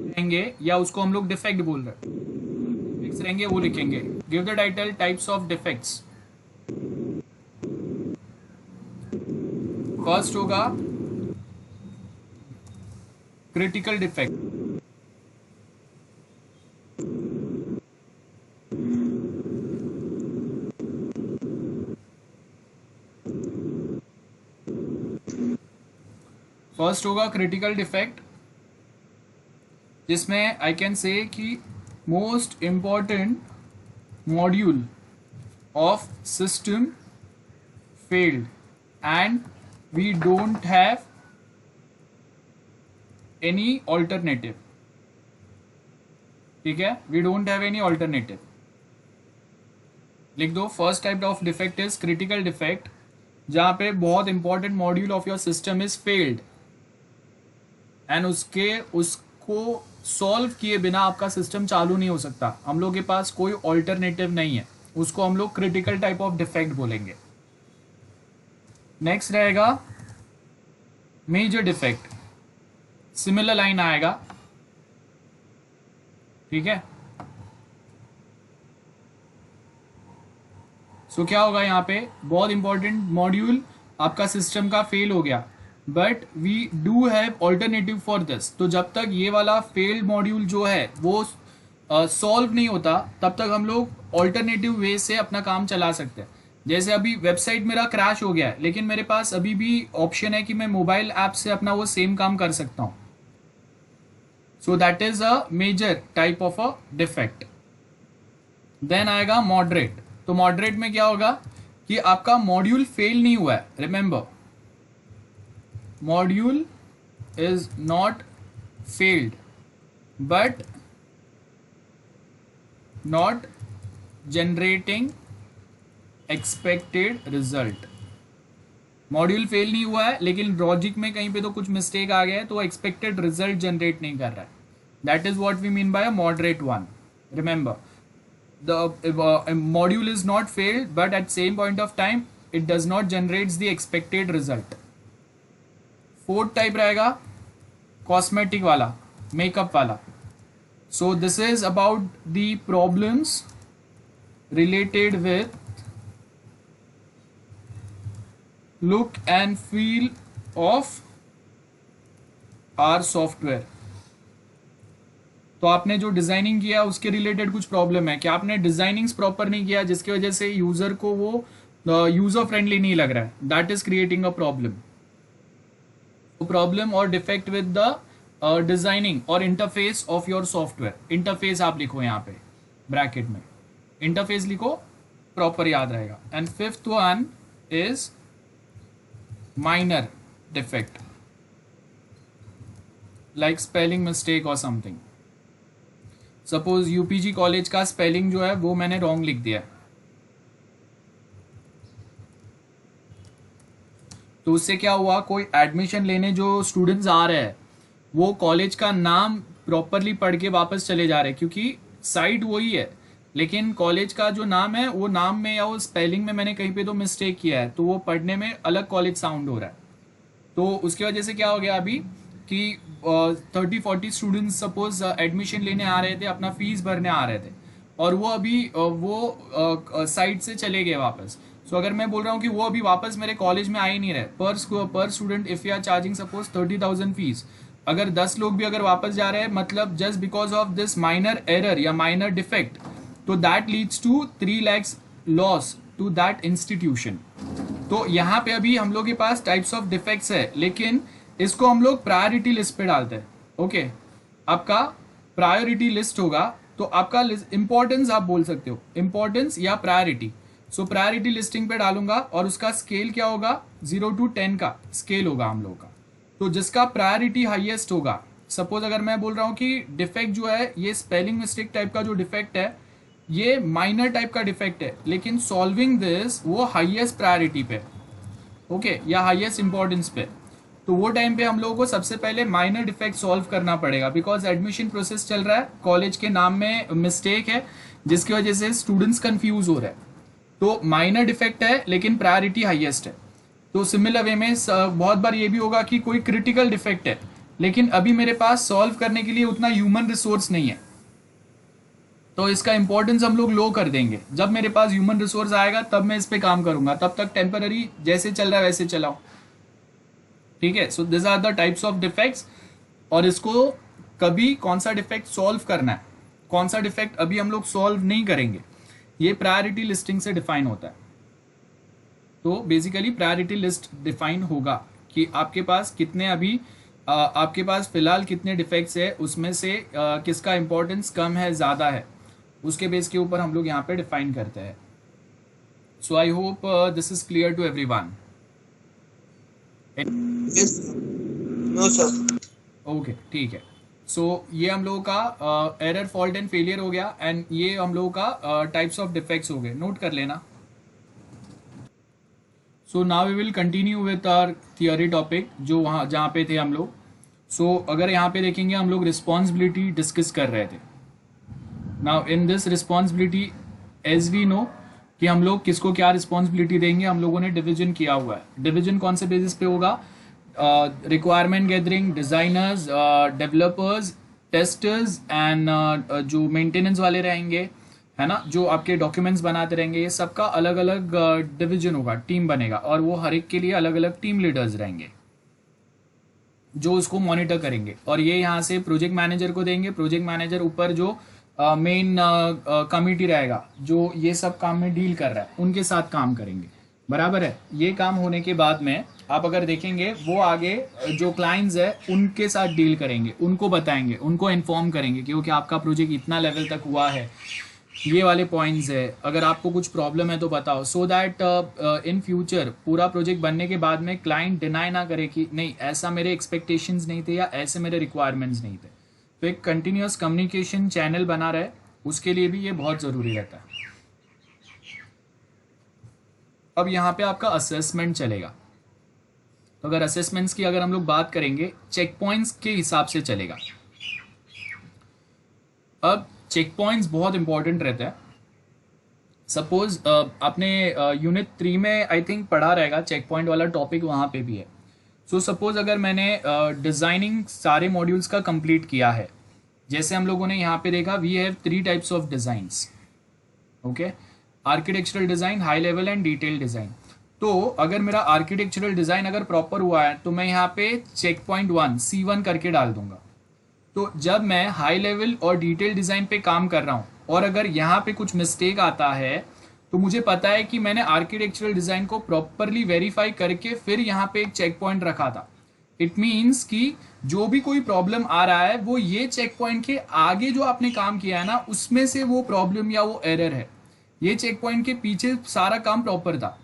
रहेंगे या उसको हम लोग डिफेक्ट बोल रहे हैं, डिफेक्ट्स रहेंगे वो लिखेंगे। Give the title types of defects. First होगा क्रिटिकल डिफेक्ट। फर्स्ट होगा क्रिटिकल डिफेक्ट, जिसमें आई कैन से कि most important module of system failed and we don't have any alternative. ठीक है, we don't have any alternative, लिख दो। First type of defect is critical defect, जहां पे बहुत important module of your system is failed and उसको solve किए बिना आपका सिस्टम चालू नहीं हो सकता, हम लोग के पास कोई ऑल्टरनेटिव नहीं है, उसको हम लोग क्रिटिकल टाइप ऑफ डिफेक्ट बोलेंगे। नेक्स्ट रहेगा मेजर डिफेक्ट, सिमिलर लाइन आएगा। ठीक है, सो क्या होगा यहाँ पे, बहुत इंपॉर्टेंट मॉड्यूल आपका सिस्टम का फेल हो गया, but we do have alternative for this. तो जब तक ये वाला फेल्ड मॉड्यूल जो है वो सॉल्व नहीं होता, तब तक हम लोग ऑल्टरनेटिव वे से अपना काम चला सकते हैं। जैसे अभी वेबसाइट मेरा क्रैश हो गया है, लेकिन मेरे पास अभी भी ऑप्शन है कि मैं मोबाइल ऐप से अपना वो सेम काम कर सकता हूँ। So that is a major type of a defect. Then आएगा मॉडरेट। तो मॉडरेट में क्या होगा कि आपका मॉड्यूल फेल नहीं हुआ है, remember, module is not failed but not generating expected result. Module fail नहीं हुआ है, लेकिन लॉजिक में कहीं पे तो कुछ मिस्टेक आ गया है, तो वो एक्सपेक्टेड रिजल्ट जनरेट नहीं कर रहा है। That is what we mean by a moderate one. Remember, the module is not failed, but at same point of time it does not generates the expected result. Fourth type रहेगा cosmetic वाला, makeup वाला। So this is about the problems related with look and feel of our software. तो आपने जो designing किया उसके related कुछ problem है कि आपने डिजाइनिंग्स प्रॉपर नहीं किया, जिसकी वजह से यूजर को वो यूजर फ्रेंडली नहीं लग रहा है, that is creating a problem. Problem और डिफेक्ट विद द डिजाइनिंग और interface of your software. Interface आप लिखो यहाँ पे ब्रैकेट में, इंटरफेस लिखो, प्रॉपर याद रहेगा। And fifth one is minor defect, like spelling mistake और समथिंग। सपोज यूपीजी कॉलेज का स्पेलिंग जो है वो मैंने रॉन्ग लिख दिया है, तो उससे क्या हुआ, कोई एडमिशन लेने जो स्टूडेंट्स आ रहे हैं वो कॉलेज का नाम प्रॉपरली पढ़ के वापस चले जा रहे हैं, क्योंकि साइट वही है, लेकिन कॉलेज का जो नाम है वो नाम में या वो स्पेलिंग में मैंने कहीं पे तो मिस्टेक किया है, तो वो पढ़ने में अलग कॉलेज साउंड हो रहा है। तो उसकी वजह से क्या हो गया अभी कि 30-40 स्टूडेंट्स सपोज एडमिशन लेने आ रहे थे, अपना फीस भरने आ रहे थे, और वो अभी वो साइट से चले गए वापस। सो अगर मैं बोल रहा हूँ कि वो अभी वापस मेरे कॉलेज में आ ही नहीं रहे, पर student if you are charging suppose 30,000 fees, अगर 10 लोग भी अगर वापस जा रहे हैं, मतलब just because of this minor error या माइनर डिफेक्ट, तो that leads to 3 lakhs loss to that institution. तो यहाँ पे अभी हम लोग के पास टाइप्स ऑफ डिफेक्ट्स है, लेकिन इसको हम लोग प्रायोरिटी लिस्ट पे डालते हैं। ओके, आपका प्रायोरिटी लिस्ट होगा, तो आपका इंपॉर्टेंस आप बोल सकते हो, इंपॉर्टेंस या प्रायोरिटी। सो प्रायोरिटी लिस्टिंग पे डालूंगा और उसका स्केल क्या होगा, 0 to 10 का स्केल होगा हम लोग का। तो जिसका प्रायोरिटी हाईएस्ट होगा सपोज अगर मैं बोल रहा हूँ कि डिफेक्ट जो है ये स्पेलिंग मिस्टेक टाइप का जो डिफेक्ट है ये माइनर टाइप का डिफेक्ट है, लेकिन सॉल्विंग दिस वो हाईएस्ट प्रायोरिटी पे, ओके, या हाईएस्ट इंपॉर्टेंस पे, तो वो टाइम पे हम लोगों को सबसे पहले माइनर डिफेक्ट सॉल्व करना पड़ेगा, बिकॉज एडमिशन प्रोसेस चल रहा है, कॉलेज के नाम में मिस्टेक है जिसकी वजह से स्टूडेंट्स कंफ्यूज हो रहे हैं। तो माइनर डिफेक्ट है लेकिन प्रायोरिटी हाईएस्ट है। तो सिमिलर वे में बहुत बार ये भी होगा कि कोई क्रिटिकल डिफेक्ट है लेकिन अभी मेरे पास सॉल्व करने के लिए उतना ह्यूमन रिसोर्स नहीं है, तो इसका इंपॉर्टेंस हम लोग लो कर देंगे। जब मेरे पास ह्यूमन रिसोर्स आएगा तब मैं इस पे काम करूंगा, तब तक टेम्पररी जैसे चल रहा है वैसे चलाओ, ठीक है। So this are the types of defects, और इसको कभी कौन सा डिफेक्ट सॉल्व करना है, कौन सा डिफेक्ट अभी हम लोग सॉल्व नहीं करेंगे, ये प्रायोरिटी लिस्टिंग से डिफाइन होता है। तो बेसिकली प्रायोरिटी लिस्ट डिफाइन होगा कि आपके पास कितने अभी आपके पास फिलहाल कितने डिफेक्ट्स है, उसमें से किसका इंपॉर्टेंस कम है ज़्यादा है, उसके बेस के ऊपर हम लोग यहाँ पे डिफाइन करते हैं। So I hope this is clear to everyone. Yes, sir. No, sir. Okay, ठीक है। सो ये हम लोगों का एरर, फॉल्ट एंड फेलियर हो गया, एंड ये हम लोगों का टाइप्स ऑफ डिफेक्ट्स हो गए, नोट कर लेना। So now we will continue with our theory topic, जो वहाँ जहाँ पे थे हम लोग। सो अगर यहाँ पे देखेंगे हम लोग रिस्पॉन्सिबिलिटी डिस्कस कर रहे थे। Now in this responsibility as we know कि हम लोग किसको क्या रिस्पॉन्सिबिलिटी देंगे, हम लोगों ने डिवीजन किया हुआ है। डिवीजन कौन से बेसिस पे होगा, requirement gathering, designers, developers, testers and जो मेंटेनेंस वाले रहेंगे, है ना, जो आपके डॉक्यूमेंट्स बनाते रहेंगे, ये सबका अलग अलग डिवीजन होगा, टीम बनेगा, और वो हर एक के लिए अलग अलग टीम लीडर्स रहेंगे जो उसको मॉनिटर करेंगे। और ये यहाँ से प्रोजेक्ट मैनेजर को देंगे, प्रोजेक्ट मैनेजर ऊपर जो मेन कमिटी रहेगा जो ये सब काम में डील कर रहा है उनके साथ काम करेंगे, बराबर है। ये काम होने के बाद में आप अगर देखेंगे वो आगे जो क्लाइंट्स है उनके साथ डील करेंगे, उनको बताएंगे, उनको इन्फॉर्म करेंगे क्योंकि आपका प्रोजेक्ट इतना लेवल तक हुआ है, ये वाले पॉइंट्स है, अगर आपको कुछ प्रॉब्लम है तो बताओ, सो दैट इन फ्यूचर पूरा प्रोजेक्ट बनने के बाद में क्लाइंट डिनाई ना करे कि नहीं ऐसा मेरे एक्सपेक्टेशंस नहीं थे या ऐसे मेरे रिक्वायरमेंट्स नहीं थे। तो एक कंटिन्यूअस कम्युनिकेशन चैनल बना रहे, उसके लिए भी ये बहुत ज़रूरी रहता है। अब यहाँ पे आपका असेसमेंट चलेगा, तो अगर असेसमेंट्स की अगर हम लोग बात करेंगे चेक पॉइंट्स के हिसाब से चलेगा। अब चेक पॉइंट्स बहुत इंपॉर्टेंट रहता है। सपोज आपने यूनिट 3 में आई थिंक पढ़ा रहेगा, चेक पॉइंट वाला टॉपिक वहाँ पे भी है। सो सपोज अगर मैंने डिज़ाइनिंग सारे मॉड्यूल्स का कंप्लीट किया है, जैसे हम लोगों ने यहाँ पे देखा we have 3 types of designs, okay, architectural design, high level and detail design. तो अगर मेरा आर्किटेक्चरल डिज़ाइन अगर प्रॉपर हुआ है तो मैं यहाँ पे चेक पॉइंट 1 C1 करके डाल दूंगा। तो जब मैं हाई लेवल और डिटेल डिज़ाइन पे काम कर रहा हूँ और अगर यहाँ पे कुछ मिस्टेक आता है तो मुझे पता है कि मैंने आर्किटेक्चरल डिज़ाइन को प्रॉपरली वेरीफाई करके फिर यहाँ पे एक चेक पॉइंट रखा था। इट मीन्स कि जो भी कोई प्रॉब्लम आ रहा है वो ये चेक पॉइंट के आगे जो आपने काम किया है ना उसमें से वो प्रॉब्लम या वो एरर है, ये चेक पॉइंट के पीछे सारा काम प्रॉपर था।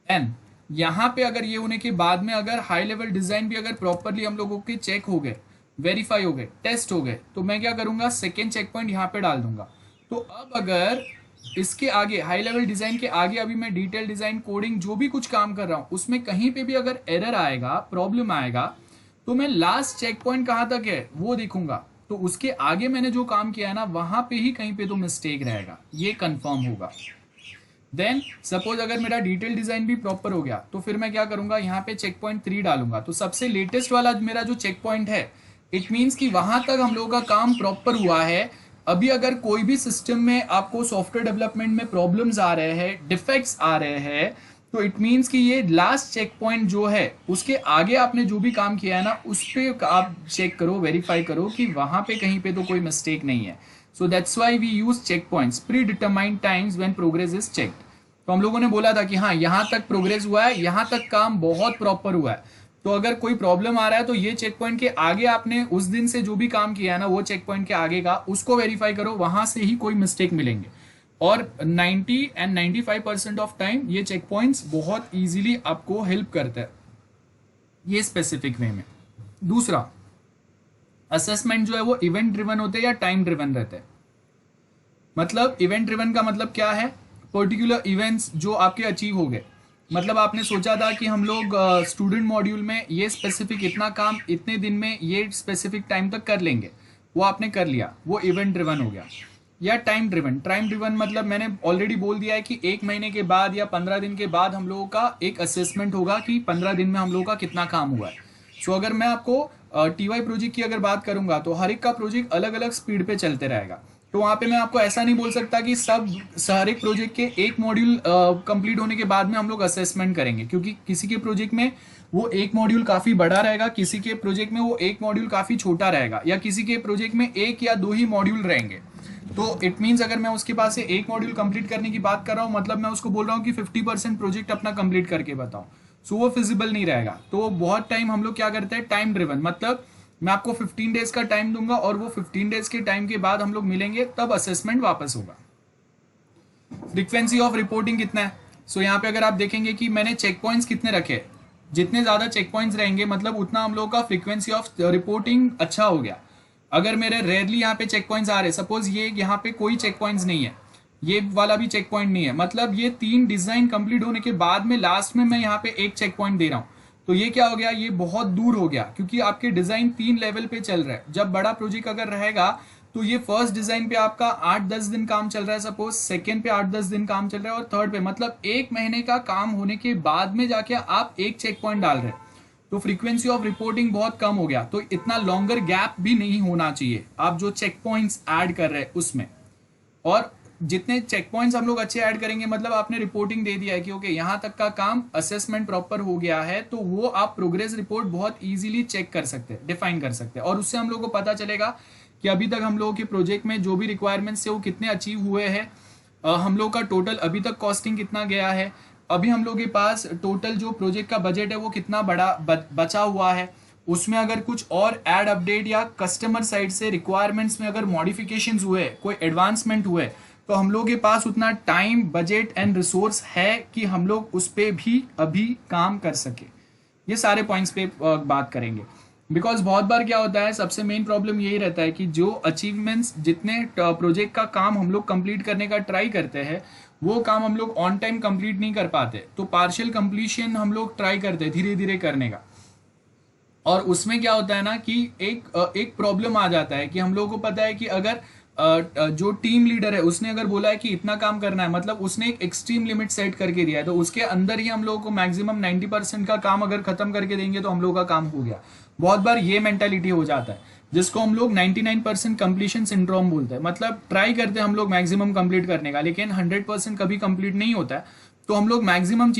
एंड यहाँ पे अगर ये होने के बाद में अगर हाई लेवल डिज़ाइन भी अगर प्रॉपरली हम लोगों के चेक हो गए, वेरीफाई हो गए, टेस्ट हो गए, तो मैं क्या करूंगा सेकेंड चेक पॉइंट यहाँ पे डाल दूंगा। तो अब अगर इसके आगे हाई लेवल डिज़ाइन के आगे अभी मैं डिटेल डिज़ाइन, कोडिंग जो भी कुछ काम कर रहा हूँ उसमें कहीं पे भी अगर एरर आएगा, प्रॉब्लम आएगा, तो मैं लास्ट चेक पॉइंट कहाँ तक है वो देखूंगा। तो उसके आगे मैंने जो काम किया है ना वहाँ पे ही कहीं पे तो मिस्टेक रहेगा, ये कन्फर्म होगा। देन सपोज अगर मेरा डिटेल डिज़ाइन भी प्रॉपर हो गया तो फिर मैं क्या करूंगा, यहाँ पे चेक पॉइंट 3 डालूंगा। तो सबसे लेटेस्ट वाला मेरा जो चेक पॉइंट है, इट मीन्स कि वहां तक हम लोगों का काम प्रॉपर हुआ है। अभी अगर कोई भी सिस्टम में आपको सॉफ्टवेयर डेवलपमेंट में प्रॉब्लम्स आ रहे हैं, डिफेक्ट्स आ रहे हैं, तो इट मीन्स कि ये लास्ट चेक पॉइंट जो है उसके आगे आपने जो भी काम किया है ना उस पर आप चेक करो, वेरीफाई करो कि वहां पे कहीं पे तो कोई मिस्टेक नहीं है। So that's why we use check points predetermined times when progress is checked. तो हम लोगों ने बोला था कि हाँ यहाँ तक प्रोग्रेस हुआ है, यहाँ तक काम बहुत प्रॉपर हुआ है। तो अगर कोई प्रॉब्लम आ रहा है तो ये चेक पॉइंट के आगे आपने उस दिन से जो भी काम किया है ना वो चेक पॉइंट के आगे का उसको वेरीफाई करो, वहां से ही कोई मिस्टेक मिलेंगे। और 90 एंड 95% ऑफ टाइम ये चेक पॉइंट्स बहुत इजीली आपको हेल्प करता है ये स्पेसिफिक वे में। दूसरा, असेसमेंट जो है वो इवेंट ड्रिवन होते हैं या टाइम ड्रिवन रहते हैं। मतलब इवेंट ड्रिवन का मतलब क्या है, पर्टिकुलर इवेंट्स जो आपके अचीव हो गए, मतलब आपने सोचा था कि हम लोग स्टूडेंट मॉड्यूल में ये स्पेसिफिक इतना काम इतने दिन में ये स्पेसिफिक टाइम तक कर लेंगे, वो आपने कर लिया, वो इवेंट ड्रिवन हो गया। या टाइम ड्रिवन मतलब मैंने ऑलरेडी बोल दिया है कि 1 महीने के बाद या 15 दिन के बाद हम लोगों का एक असेसमेंट होगा कि 15 दिन में हम लोगों का कितना काम हुआ है। सो अगर मैं आपको टीवाई प्रोजेक्ट की अगर बात करूंगा तो हर एक का प्रोजेक्ट अलग अलग स्पीड पे चलते रहेगा, तो वहां पे मैं आपको ऐसा नहीं बोल सकता कि हर एक प्रोजेक्ट के एक मॉड्यूल कंप्लीट होने के बाद में हम लोग असेसमेंट करेंगे, क्योंकि किसी के प्रोजेक्ट में वो एक मॉड्यूल काफी बड़ा रहेगा, किसी के प्रोजेक्ट में वो एक मॉड्यूल काफी छोटा रहेगा, या किसी के प्रोजेक्ट में 1 या 2 ही मॉड्यूल रहेंगे। तो इट मीन्स अगर मैं उसके पास से एक मॉड्यूल कंप्लीट करने की बात कर रहा हूँ, मतलब मैं उसको बोल रहा हूँ कि 50% प्रोजेक्ट अपना कंप्लीट करके बताऊं, सो वो फिजिबल नहीं रहेगा। तो बहुत टाइम हम लोग क्या करते हैं, टाइम ड्रिवन, मतलब मैं आपको 15 डेज का टाइम दूंगा और वो 15 डेज के टाइम के बाद हम लोग मिलेंगे, तब असेसमेंट वापस होगा। फ्रीक्वेंसी ऑफ रिपोर्टिंग कितना है, सो यहाँ पे अगर आप देखेंगे कि मैंने चेक पॉइंट्स कितने रखे, जितने ज्यादा चेक पॉइंट्स रहेंगे मतलब उतना हम लोग का फ्रीक्वेंसी ऑफ रिपोर्टिंग अच्छा हो गया। अगर मेरे रेयरली यहाँ पे चेक पॉइंट्स आ रहे, सपोज ये यहाँ पे कोई चेक पॉइंट्स नहीं है, ये वाला भी चेक पॉइंट नहीं है, मतलब ये 3 डिजाइन कंप्लीट होने के बाद में लास्ट में मैं यहाँ पे एक चेक पॉइंट दे रहा हूँ, तो ये क्या हो गया, ये बहुत दूर हो गया, क्योंकि आपके डिजाइन 3 लेवल पे चल रहा है। जब बड़ा प्रोजेक्ट अगर रहेगा तो ये फर्स्ट डिजाइन पे आपका 8-10 दिन काम चल रहा है, सपोज सेकेंड पे 8-10 दिन काम चल रहा है, और थर्ड पे मतलब 1 महीने का काम होने के बाद में जाके आप एक चेक पॉइंट डाल रहे हैं, तो फ्रीक्वेंसी ऑफ रिपोर्टिंग बहुत कम हो गया। तो इतना लॉन्गर गैप भी नहीं होना चाहिए आप जो चेक पॉइंट्स ऐड कर रहे हैं उसमें, और जितने चेक पॉइंट्स हम लोग अच्छे ऐड करेंगे, मतलब आपने रिपोर्टिंग दे दिया है कि ओके यहाँ तक का काम असेसमेंट प्रॉपर हो गया है, तो वो आप प्रोग्रेस रिपोर्ट बहुत इजीली चेक कर सकते हैं, डिफाइन कर सकते हैं, और उससे हम लोग को पता चलेगा कि अभी तक हम लोगों के प्रोजेक्ट में जो भी रिक्वायरमेंट्स है वो कितने अचीव हुए हैं, हम लोग का टोटल अभी तक कॉस्टिंग कितना गया है, अभी हम लोग के पास टोटल जो प्रोजेक्ट का बजट है वो कितना बड़ा बचा हुआ है, उसमें अगर कुछ और ऐड अपडेट या कस्टमर साइड से रिक्वायरमेंट्स में अगर मॉडिफिकेशंस हुए, कोई एडवांसमेंट हुए, तो हम लोग के पास उतना टाइम, बजट एंड रिसोर्स है कि हम लोग उस पर भी अभी काम कर सके। ये सारे पॉइंट्स पे बात करेंगे, बिकॉज बहुत बार क्या होता है, सबसे मेन प्रॉब्लम यही रहता है कि जो अचीवमेंट्स, जितने प्रोजेक्ट का काम हम लोग कंप्लीट करने का ट्राई करते हैं, वो काम हम लोग ऑन टाइम कंप्लीट नहीं कर पाते, तो पार्शियल कंप्लीशन हम लोग ट्राई करते हैं धीरे धीरे करने का। और उसमें क्या होता है ना कि एक प्रॉब्लम आ जाता है कि हम लोगों को पता है कि अगर जो टीम लीडर है उसने अगर बोला है कि इतना काम करना है, मतलब उसने एक एक्सट्रीम लिमिट सेट करके दिया है, तो उसके अंदर ही हम लोगों को मैक्सिमम 90% का काम अगर खत्म करके देंगे तो हम लोगों का काम हो गया। बहुत बार ये मेंटालिटी हो जाता है, जिसको हम लोग 99% कंप्लीशन सिंड्रोम बोलते हैं, मतलब ट्राई करते हैं हम लोग मैक्सिमम कंप्लीट करने का, लेकिन 100% कभी कंप्लीट नहीं होता है। तो हम लोग मैक्सिमम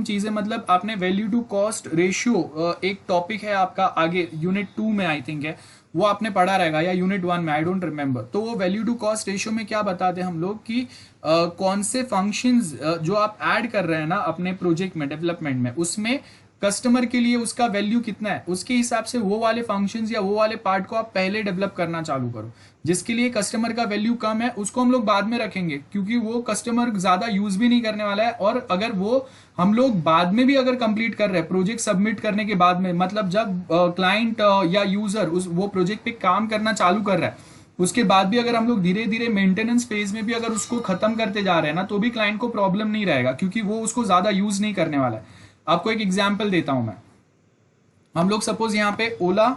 चीजें मतलब आपने वैल्यू टू कॉस्ट रेशियो, एक टॉपिक है आपका आगे यूनिट 2 में आई थिंक है, वो आपने पढ़ा रहेगा, या यूनिट 1 में, आई डोंट रिमेंबर। तो वो वैल्यू टू कॉस्ट रेशियो में क्या बताते हैं हम लोग कि कौन से फंक्शंस जो आप ऐड कर रहे हैं ना अपने प्रोजेक्ट में, डेवलपमेंट में, उसमें कस्टमर के लिए उसका वैल्यू कितना है, उसके हिसाब से वो वाले फंक्शंस या वो वाले पार्ट को आप पहले डेवलप करना चालू करो। जिसके लिए कस्टमर का वैल्यू कम है उसको हम लोग बाद में रखेंगे, क्योंकि वो कस्टमर ज्यादा यूज भी नहीं करने वाला है, और अगर वो हम लोग बाद में भी अगर कंप्लीट कर रहे हैं प्रोजेक्ट सबमिट करने के बाद में, मतलब जब क्लाइंट या यूजर वो प्रोजेक्ट पे काम करना चालू कर रहा है, उसके बाद भी अगर हम लोग धीरे धीरे मेंटेनेंस फेज में भी अगर उसको खत्म करते जा रहे हैं ना, तो भी क्लाइंट को प्रॉब्लम नहीं रहेगा, क्योंकि वो उसको ज्यादा यूज नहीं करने वाला है। आपको एक एग्जाम्पल देता हूं मैं, हम लोग सपोज यहां पे ओला,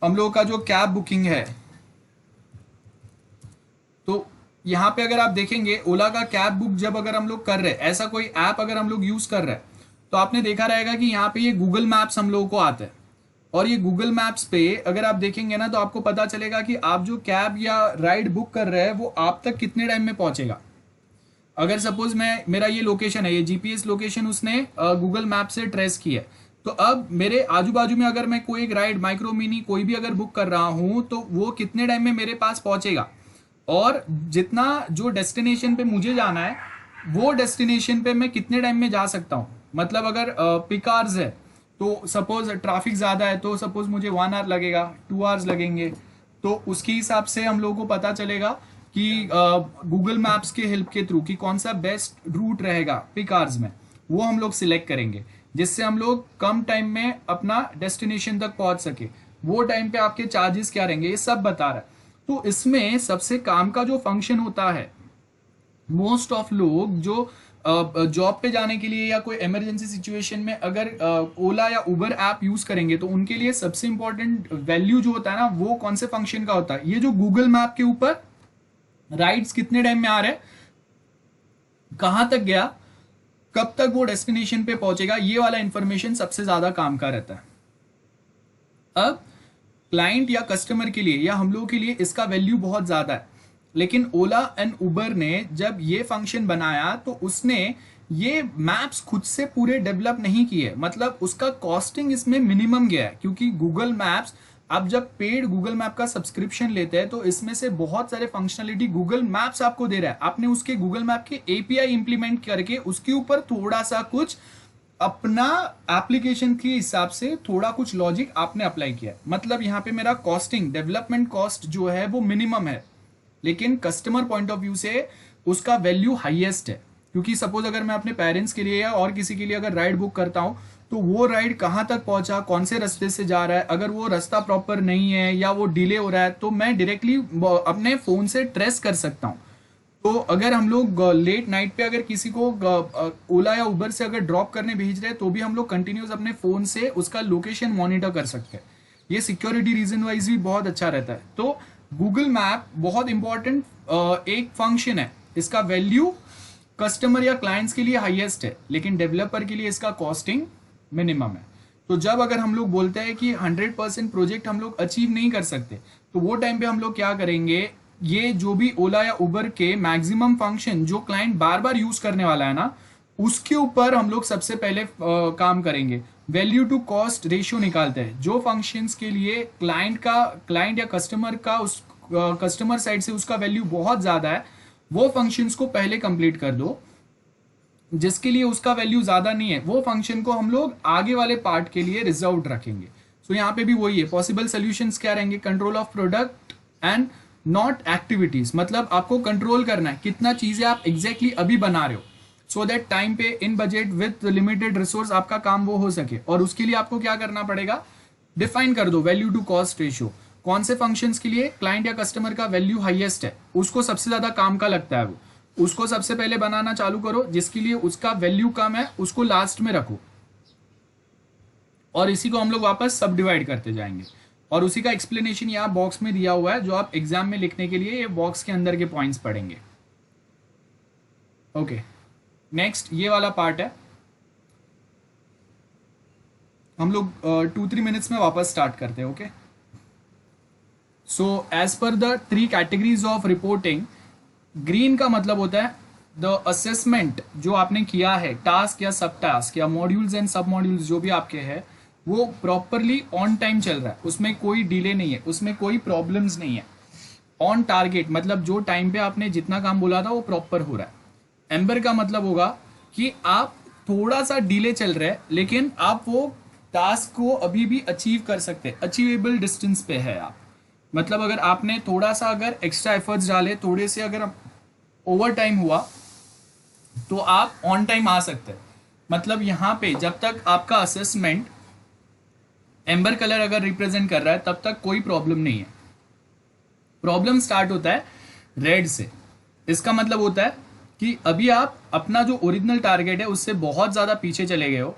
हम लोग का जो कैब बुकिंग है, तो यहां पे अगर आप देखेंगे ओला का कैब बुक जब अगर हम लोग कर रहे हैं, ऐसा कोई ऐप अगर हम लोग यूज कर रहे हैं, तो आपने देखा रहेगा कि यहाँ पे ये गूगल मैप्स हम लोगों को आता है, और ये गूगल मैप्स पे अगर आप देखेंगे ना तो आपको पता चलेगा कि आप जो कैब या राइड बुक कर रहे हैं वो आप तक कितने टाइम में पहुंचेगा। अगर सपोज मेरा ये लोकेशन है, ये जीपीएस लोकेशन उसने गूगल मैप से ट्रेस की है, तो अब मेरे आजू बाजू में अगर मैं कोई एक राइड, माइक्रो मिनी कोई भी अगर बुक कर रहा हूं, तो वो कितने टाइम में मेरे पास पहुंचेगा, और जितना जो डेस्टिनेशन पे मुझे जाना है वो डेस्टिनेशन पे मैं कितने टाइम में जा सकता हूं। मतलब अगर पिक आवर्स है, तो सपोज ट्रैफिक ज्यादा है, तो सपोज मुझे 1 आवर लगेगा, 2 आवर्स लगेंगे, तो उसके हिसाब से हम लोगों को पता चलेगा कि गूगल मैप्स के हेल्प के थ्रू कि कौन सा बेस्ट रूट रहेगा पिक आवर्स में, वो हम लोग सिलेक्ट करेंगे, जिससे हम लोग कम टाइम में अपना डेस्टिनेशन तक पहुंच सके। वो टाइम पे आपके चार्जेस क्या रहेंगे, ये सब बता रहा है। तो इसमें सबसे काम का जो फंक्शन होता है, मोस्ट ऑफ लोग जो जॉब पे जाने के लिए या कोई इमरजेंसी सिचुएशन में अगर ओला या उबर ऐप यूज करेंगे तो उनके लिए सबसे इंपॉर्टेंट वैल्यू जो होता है ना, वो कौन से फंक्शन का होता है, ये जो गूगल मैप के ऊपर राइड्स कितने टाइम में आ रहे हैं, कहां तक गया, कब तक वो डेस्टिनेशन पे पहुंचेगा, ये वाला इंफॉर्मेशन सबसे ज्यादा काम का रहता है। अब क्लाइंट या कस्टमर के लिए या हम लोगों के लिए इसका वैल्यू बहुत ज्यादा है, लेकिन ओला एंड उबर ने जब ये फंक्शन बनाया तो उसने ये मैप्स खुद से पूरे डेवलप नहीं किए, मतलब उसका कॉस्टिंग इसमें मिनिमम गया है, क्योंकि गूगल मैप्स, आप जब पेड गूगल मैप का सब्सक्रिप्शन लेते हैं तो इसमें से बहुत सारे फंक्शनलिटी गूगल मैप्स आपको दे रहा है, आपने उसके गूगल मैप के एपीआई इंप्लीमेंट करके उसके ऊपर थोड़ा सा कुछ अपना एप्लीकेशन के हिसाब से थोड़ा कुछ लॉजिक आपने अप्लाई किया है। मतलब यहाँ पे मेरा कॉस्टिंग, डेवलपमेंट कॉस्ट जो है वो मिनिमम है, लेकिन कस्टमर पॉइंट ऑफ व्यू से उसका वैल्यू हाईएस्ट है। क्योंकि सपोज अगर मैं अपने पेरेंट्स के लिए या और किसी के लिए अगर राइड बुक करता हूं तो वो राइड कहां तक पहुंचा, कौन से रास्ते से जा रहा है, अगर वो रास्ता प्रॉपर नहीं है या वो डिले हो रहा है तो मैं डायरेक्टली अपने फोन से ट्रेस कर सकता हूं। तो अगर हम लोग लेट नाइट पे अगर किसी को ओला या उबर से अगर ड्रॉप करने भेज रहे हैं तो भी हम लोग कंटिन्यूस अपने फोन से उसका लोकेशन मॉनिटर कर सकते हैं। ये सिक्योरिटी रीजन वाइज भी बहुत अच्छा रहता है। तो गूगल मैप बहुत इंपॉर्टेंट एक फंक्शन है, इसका वैल्यू कस्टमर या क्लाइंट्स के लिए हाईएस्ट है, लेकिन डेवलपर के लिए इसका कॉस्टिंग मिनिमम है। तो जब अगर हम लोग बोलते हैं कि 100% प्रोजेक्ट हम लोग अचीव नहीं कर सकते तो वो टाइम पे हम लोग क्या करेंगे, ये जो भी ओला या उबर के मैक्सिमम फंक्शन जो क्लाइंट बार बार यूज करने वाला है ना, उसके ऊपर हम लोग सबसे पहले काम करेंगे, वैल्यू टू कॉस्ट रेशियो निकालते हैं। जो फंक्शंस के लिए क्लाइंट या कस्टमर का उस कस्टमर साइड से उसका वैल्यू बहुत ज्यादा है, वो फंक्शंस को पहले कंप्लीट कर दो। जिसके लिए उसका वैल्यू ज्यादा नहीं है वो फंक्शन को हम लोग आगे वाले पार्ट के लिए रिजर्व रखेंगे। सो यहाँ पे भी वही है, पॉसिबल सोल्यूशंस क्या रहेंगे, control of product and not activities, मतलब आपको कंट्रोल करना है कितना चीजें आप एग्जैक्टली अभी बना रहे हो, सो दैट टाइम पे इन बजट विथ लिमिटेड रिसोर्स आपका काम वो हो सके। और उसके लिए आपको क्या करना पड़ेगा, डिफाइन कर दो वैल्यू टू कॉस्ट रेशियो, कौन से फंक्शंस के लिए क्लाइंट या कस्टमर का वैल्यू हाईएस्ट है, उसको सबसे ज्यादा काम का लगता है, वो उसको सबसे पहले बनाना चालू करो, जिसके लिए उसका वैल्यू कम है उसको लास्ट में रखो, और इसी को हम लोग वापस सब डिवाइड करते जाएंगे। और उसी का एक्सप्लेनेशन यहाँ बॉक्स में दिया हुआ है, जो आप एग्जाम में लिखने के लिए ये बॉक्स के अंदर के पॉइंट्स पढ़ेंगे। ओके, नेक्स्ट ये वाला पार्ट है, हम लोग 2-3 मिनट्स में वापस स्टार्ट करते हैं। Okay, so as per the 3 categories of reporting, green का मतलब होता है द असेसमेंट जो आपने किया है, टास्क या सब टास्क या मॉड्यूल्स एंड सब मॉड्यूल्स जो भी आपके हैं वो प्रॉपरली ऑन टाइम चल रहा है, उसमें कोई डिले नहीं है, उसमें कोई प्रॉब्लम्स नहीं है। ऑन टारगेट मतलब जो टाइम पे आपने जितना काम बोला था वो प्रॉपर हो रहा है। एम्बर का मतलब होगा कि आप थोड़ा सा डिले चल रहा है लेकिन आप वो टास्क को अभी भी अचीव कर सकते हैं, अचीवेबल डिस्टेंस पे है आप, मतलब अगर आपने थोड़ा सा अगर एक्स्ट्रा एफर्ट्स डाले, थोड़े से अगर ओवर टाइम हुआ तो आप ऑन टाइम आ सकते हैं। मतलब यहाँ पे जब तक आपका असेसमेंट एम्बर कलर अगर रिप्रेजेंट कर रहा है तब तक कोई प्रॉब्लम नहीं है। प्रॉब्लम स्टार्ट होता है रेड से, इसका मतलब होता है कि अभी आप अपना जो ओरिजिनल टारगेट है उससे बहुत ज्यादा पीछे चले गए हो,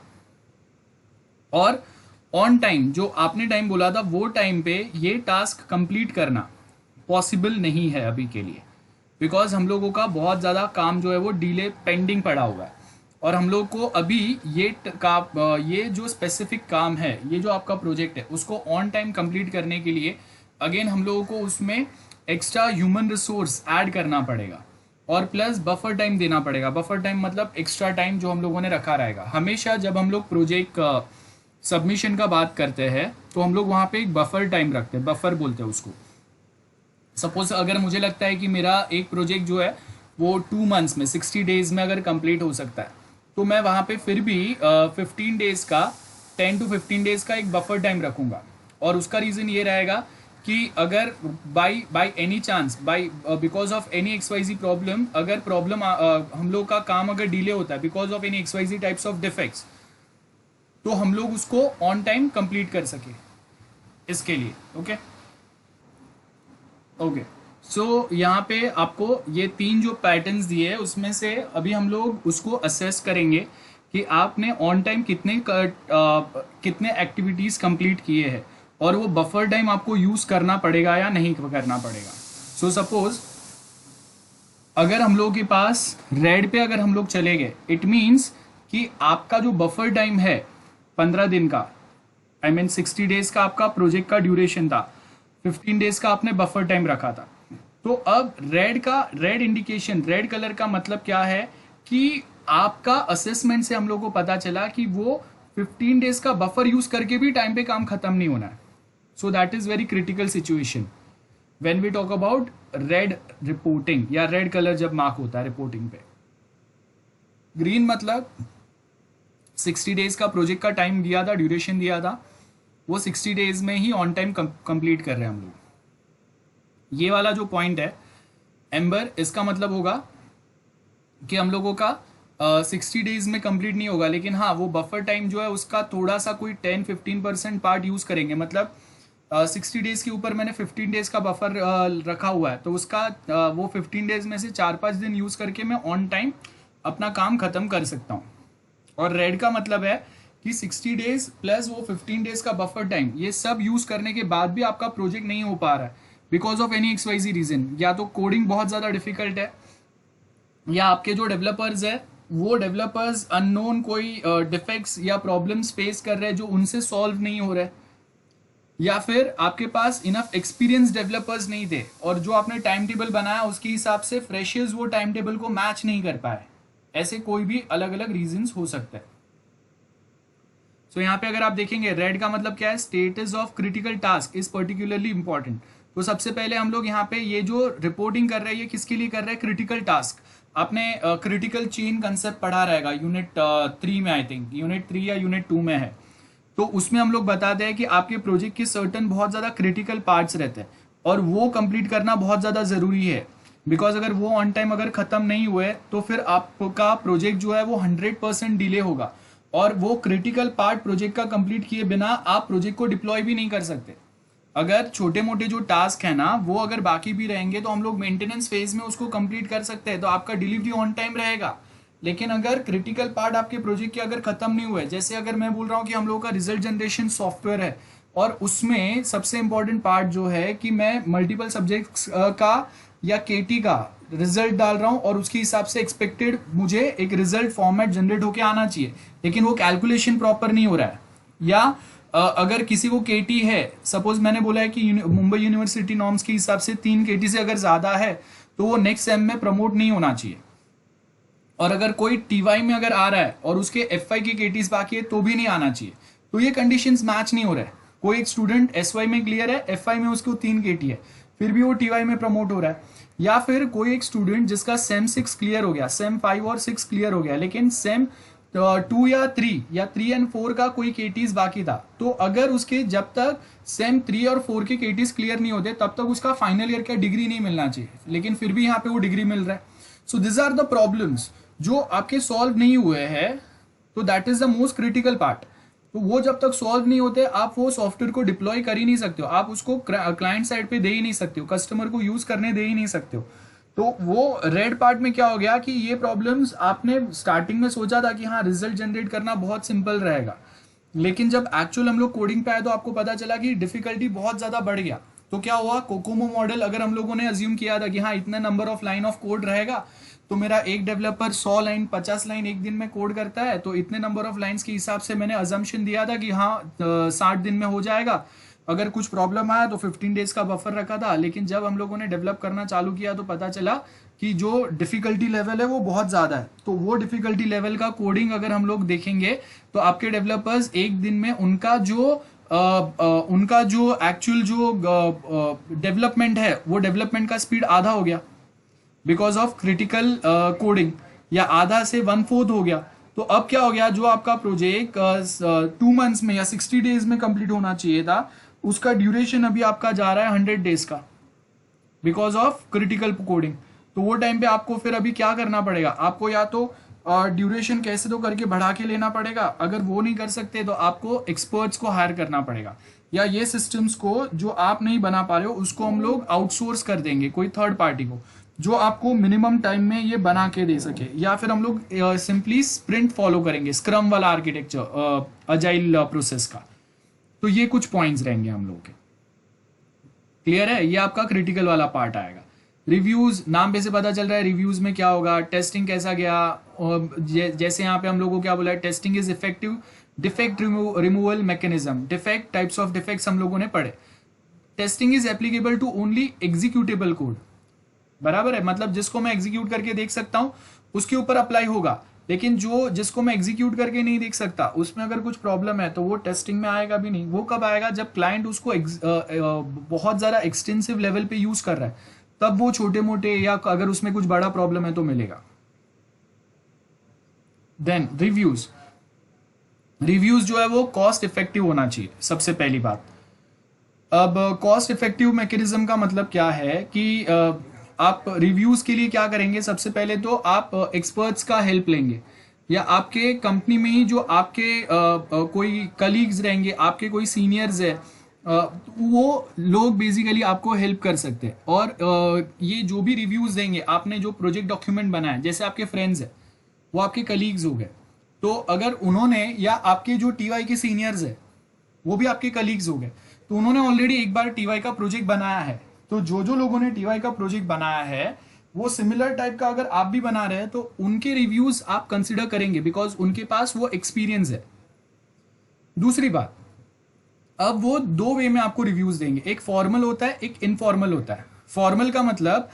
और ऑन टाइम जो आपने टाइम बोला था वो टाइम पे ये टास्क कंप्लीट करना पॉसिबल नहीं है अभी के लिए, बिकॉज हम लोगों का बहुत ज़्यादा काम जो है वो डिले पेंडिंग पड़ा हुआ है, और हम लोग को अभी ये जो स्पेसिफिक काम है, ये जो आपका प्रोजेक्ट है उसको ऑन टाइम कंप्लीट करने के लिए अगेन हम लोगों को उसमें एक्स्ट्रा ह्यूमन रिसोर्स ऐड करना पड़ेगा, और प्लस बफर टाइम देना पड़ेगा। बफर टाइम मतलब एक्स्ट्रा टाइम जो हम लोगों ने रखा रहेगा। हमेशा जब हम लोग प्रोजेक्ट सबमिशन का बात करते हैं तो हम लोग वहाँ पे एक बफर टाइम रखते हैं, बफर बोलते हैं उसको। सपोज अगर मुझे लगता है कि मेरा एक प्रोजेक्ट जो है वो 2 मंथ्स में 60 डेज में अगर कंप्लीट हो सकता है, तो मैं वहाँ पे फिर भी 15 डेज का 10 to 15 डेज का एक बफर टाइम रखूँगा। और उसका रीज़न ये रहेगा कि अगर by any chance because of any XYZ problem, अगर प्रॉब्लम हम लोग का काम अगर डिले होता है because of any XYZ types of defects, तो हम लोग उसको ऑन टाइम कंप्लीट कर सके। इसके लिए। ओके ओके, सो यहाँ पे आपको ये 3 जो पैटर्न्स दिए हैं उसमें से अभी हम लोग उसको असेस करेंगे कि आपने ऑन टाइम कितने एक्टिविटीज़ कंप्लीट किए हैं और वो बफर टाइम आपको यूज़ करना पड़ेगा या नहीं करना पड़ेगा। सो सपोज अगर हम लोग के पास रेड पे अगर हम लोग चले गए, इट मीन्स कि आपका जो बफर टाइम है 15 दिन का, आई मीन 60 डेज का आपका प्रोजेक्ट का ड्यूरेशन था, 15 डेज का आपने बफर टाइम रखा था। तो अब रेड इंडिकेशन, रेड कलर का मतलब क्या है कि आपका असेसमेंट से हम लोग को पता चला कि वो 15 डेज का बफर यूज करके भी टाइम पे काम खत्म नहीं होना है। So that is very critical situation when we talk about red reporting, या रेड कलर जब मार्क होता है रिपोर्टिंग पे। ग्रीन मतलब 60 डेज का प्रोजेक्ट का टाइम दिया था, ड्यूरेशन दिया था, वो 60 डेज में ही ऑन टाइम कंप्लीट कर रहे हैं हम लोग। ये वाला जो पॉइंट है एम्बर, इसका मतलब होगा कि हम लोगों का 60 डेज में कंप्लीट नहीं होगा, लेकिन हाँ वो बफर टाइम जो है उसका थोड़ा सा कोई 10-15% पार्ट यूज करेंगे। मतलब 60 डेज के ऊपर मैंने 15 डेज का बफर रखा हुआ है, तो उसका वो 15 डेज में से 4-5 दिन यूज करके मैं ऑन टाइम अपना काम खत्म कर सकता हूँ। और रेड का मतलब है कि 60 डेज प्लस वो 15 डेज का बफर टाइम, ये सब यूज करने के बाद भी आपका प्रोजेक्ट नहीं हो पा रहा है because of any XYZ reason. या तो कोडिंग बहुत ज़्यादा डिफिकल्ट है, या आपके जो डेवलपर्स है वो डेवलपर्स अननोन कोई डिफेक्ट्स या प्रॉब्लम्स फेस कर रहे हैं जो उनसे सॉल्व नहीं हो रहे, या फिर आपके पास इनफ एक्सपीरियंस डेवलपर्स नहीं थे और जो आपने टाइम टेबल बनाया उसके हिसाब से फ्रेशर्स वो टाइम टेबल को मैच नहीं कर पाए। ऐसे कोई भी अलग अलग रीजंस हो सकते हैं। सो यहाँ पे अगर आप देखेंगे रेड का मतलब क्या है, status of critical task is particularly important. तो सबसे पहले हम लोग यहाँ पे ये जो रिपोर्टिंग कर रहे हैं ये किसके लिए कर रहे हैं, क्रिटिकल टास्क। आपने क्रिटिकल चेन कंसेप्ट पढ़ा रहेगा यूनिट 3 में, आई थिंक यूनिट 3 या यूनिट 2 में है। तो उसमें हम लोग बताते हैं कि आपके प्रोजेक्ट के सर्टन बहुत ज़्यादा क्रिटिकल पार्ट्स रहते हैं और वो कंप्लीट करना बहुत ज़्यादा ज़रूरी है, बिकॉज अगर वो ऑन टाइम अगर ख़त्म नहीं हुए तो फिर आपका प्रोजेक्ट जो है वो 100% डिले होगा और वो क्रिटिकल पार्ट प्रोजेक्ट का कंप्लीट किए बिना आप प्रोजेक्ट को डिप्लॉय भी नहीं कर सकते। अगर छोटे मोटे जो टास्क है ना वो अगर बाकी भी रहेंगे तो हम लोग मेंटेनेंस फेज में उसको कंप्लीट कर सकते हैं, तो आपका डिलीवरी ऑन टाइम रहेगा। लेकिन अगर क्रिटिकल पार्ट आपके प्रोजेक्ट के अगर खत्म नहीं हुए, जैसे अगर मैं बोल रहा हूँ कि हम लोगों का रिजल्ट जनरेशन सॉफ्टवेयर है और उसमें सबसे इंपॉर्टेंट पार्ट जो है कि मैं मल्टीपल सब्जेक्ट्स का या केटी का रिजल्ट डाल रहा हूँ और उसके हिसाब से एक्सपेक्टेड मुझे एक रिजल्ट फॉर्मेट जनरेट होके आना चाहिए, लेकिन वो कैलकुलेशन प्रॉपर नहीं हो रहा है। या अगर किसी को केटी है, सपोज मैंने बोला है कि मुंबई यूनिवर्सिटी नॉर्म्स के हिसाब से 3 केटी से अगर ज़्यादा है तो वो नेक्स्ट सेम में प्रमोट नहीं होना चाहिए। और अगर कोई टीवाई में अगर आ रहा है और उसके एफआई की केटीज बाकी है तो भी नहीं आना चाहिए। तो ये कंडीशंस मैच नहीं हो रहा है। कोई एक स्टूडेंट एसवाई में क्लियर है, एफआई में उसको 3 केटी है, फिर भी वो टीवाई में प्रमोट हो रहा है। या फिर कोई एक स्टूडेंट जिसका सेम 6 क्लियर हो गया, सेम 5 और 6 क्लियर हो गया, लेकिन सेम 2 या 3 या 3 एंड 4 का कोई केटीज बाकी था, तो अगर उसके जब तक सेम 3 और 4 के केटीज क्लियर नहीं होते तब तक उसका फाइनल ईयर का डिग्री नहीं मिलना चाहिए, लेकिन फिर भी यहाँ पे वो डिग्री मिल रहा है। So this are the problems जो आपके सॉल्व नहीं हुए हैं, तो that is the most critical part. तो वो जब तक सॉल्व नहीं होते आप वो सॉफ्टवेयर को डिप्लॉय कर ही नहीं सकते हो, आप उसको क्लाइंट साइड पे दे ही नहीं सकते हो, कस्टमर को यूज करने दे ही नहीं सकते हो। तो वो रेड पार्ट में क्या हो गया कि ये प्रॉब्लम्स आपने स्टार्टिंग में सोचा था कि हाँ रिजल्ट जनरेट करना बहुत सिंपल रहेगा, लेकिन जब एक्चुअल हम लोग कोडिंग पे आए तो आपको पता चला कि डिफिकल्टी बहुत ज्यादा बढ़ गया। तो क्या हुआ, कोकोमो मॉडल अगर हम लोगों ने अज्यूम किया था कि हाँ इतना number of line of code रहेगा तो मेरा एक डेवलपर 100 लाइन 50 लाइन एक दिन में कोड करता है, तो इतने नंबर ऑफ लाइंस के हिसाब से मैंने अजम्पशन दिया था कि हाँ 60 दिन में हो जाएगा। अगर कुछ प्रॉब्लम आया तो 15 डेज का बफर रखा था, लेकिन जब हम लोगों ने डेवलप करना चालू किया तो पता चला कि जो डिफिकल्टी लेवल है वो बहुत ज़्यादा है। तो वो डिफिकल्टी लेवल का कोडिंग अगर हम लोग देखेंगे तो आपके डेवलपर्स एक दिन में उनका जो एक्चुअल जो डेवलपमेंट है वो डेवलपमेंट का स्पीड आधा हो गया बिकॉज ऑफ क्रिटिकल कोडिंग, या आधा से 1/4 हो गया। तो अब क्या हो गया, जो आपका प्रोजेक्ट 2 मंथ्स में या 60 डेज में कंप्लीट होना चाहिए था उसका ड्यूरेशन अभी आपका जा रहा है 100 डेज का बिकॉज ऑफ क्रिटिकल कोडिंग। तो वो टाइम पे आपको फिर अभी क्या करना पड़ेगा, आपको या तो ड्यूरेशन कैसे तो करके बढ़ा के लेना पड़ेगा। अगर वो नहीं कर सकते तो आपको एक्सपर्ट्स को हायर करना पड़ेगा, या ये सिस्टम्स को जो आप नहीं बना पा रहे हो उसको हम लोग आउटसोर्स कर देंगे कोई थर्ड पार्टी को, जो आपको मिनिमम टाइम में ये बना के दे सके। या फिर हम लोग सिंपली स्प्रिंट फॉलो करेंगे, स्क्रम वाला आर्किटेक्चर, अजाइल प्रोसेस का। तो ये कुछ पॉइंट्स रहेंगे हम लोग के। क्लियर है? ये आपका क्रिटिकल वाला पार्ट आएगा। रिव्यूज, नाम पे से पता चल रहा है रिव्यूज में क्या होगा, टेस्टिंग कैसा गया, और जैसे यहाँ पे हम लोगों को क्या बोला है, testing is effective defect removal mechanism. Defect, types of defects हम लोगों ने पढ़े। Testing is applicable to only executable code, बराबर है, मतलब जिसको मैं एग्जीक्यूट करके देख सकता हूं उसके ऊपर अप्लाई होगा, लेकिन जिसको मैं एग्जीक्यूट करके नहीं देख सकता उसमें अगर कुछ प्रॉब्लम है तो वो टेस्टिंग में आएगा भी नहीं। वो कब आएगा? जब क्लाइंट उसको बहुत ज़्यादा एक्सटेंसिव लेवल पे यूज कर रहा है, तब वो छोटे मोटे या अगर उसमें कुछ बड़ा प्रॉब्लम है तो मिलेगा। देन रिव्यूज जो है वो कॉस्ट इफेक्टिव होना चाहिए, सबसे पहली बात। अब कॉस्ट इफेक्टिव मैकेनिज्म का मतलब क्या है कि आप रिव्यूज के लिए क्या करेंगे? सबसे पहले तो आप एक्सपर्ट्स का हेल्प लेंगे, या आपके कंपनी में ही जो आपके कोई कलीग्स रहेंगे, आपके कोई सीनियर्स है, वो लोग बेसिकली आपको हेल्प कर सकते हैं। और ये जो भी रिव्यूज देंगे, आपने जो प्रोजेक्ट डॉक्यूमेंट बनाया, जैसे आपके फ्रेंड्स है वो आपके कलीग्स हो गए, तो अगर उन्होंने, या आपके जो टीवाई के सीनियर्स है वो भी आपके कलीग्स हो गए, तो उन्होंने ऑलरेडी एक बार टीवाई का प्रोजेक्ट बनाया है, तो जो लोगों ने टीवाई का प्रोजेक्ट बनाया है वो सिमिलर टाइप का अगर आप भी बना रहे हैं तो उनके रिव्यूज आप कंसिडर करेंगे, बिकॉज उनके पास वो एक्सपीरियंस है। दूसरी बात, अब वो दो वे में आपको रिव्यूज देंगे, एक फॉर्मल होता है, एक इनफॉर्मल होता है। फॉर्मल का मतलब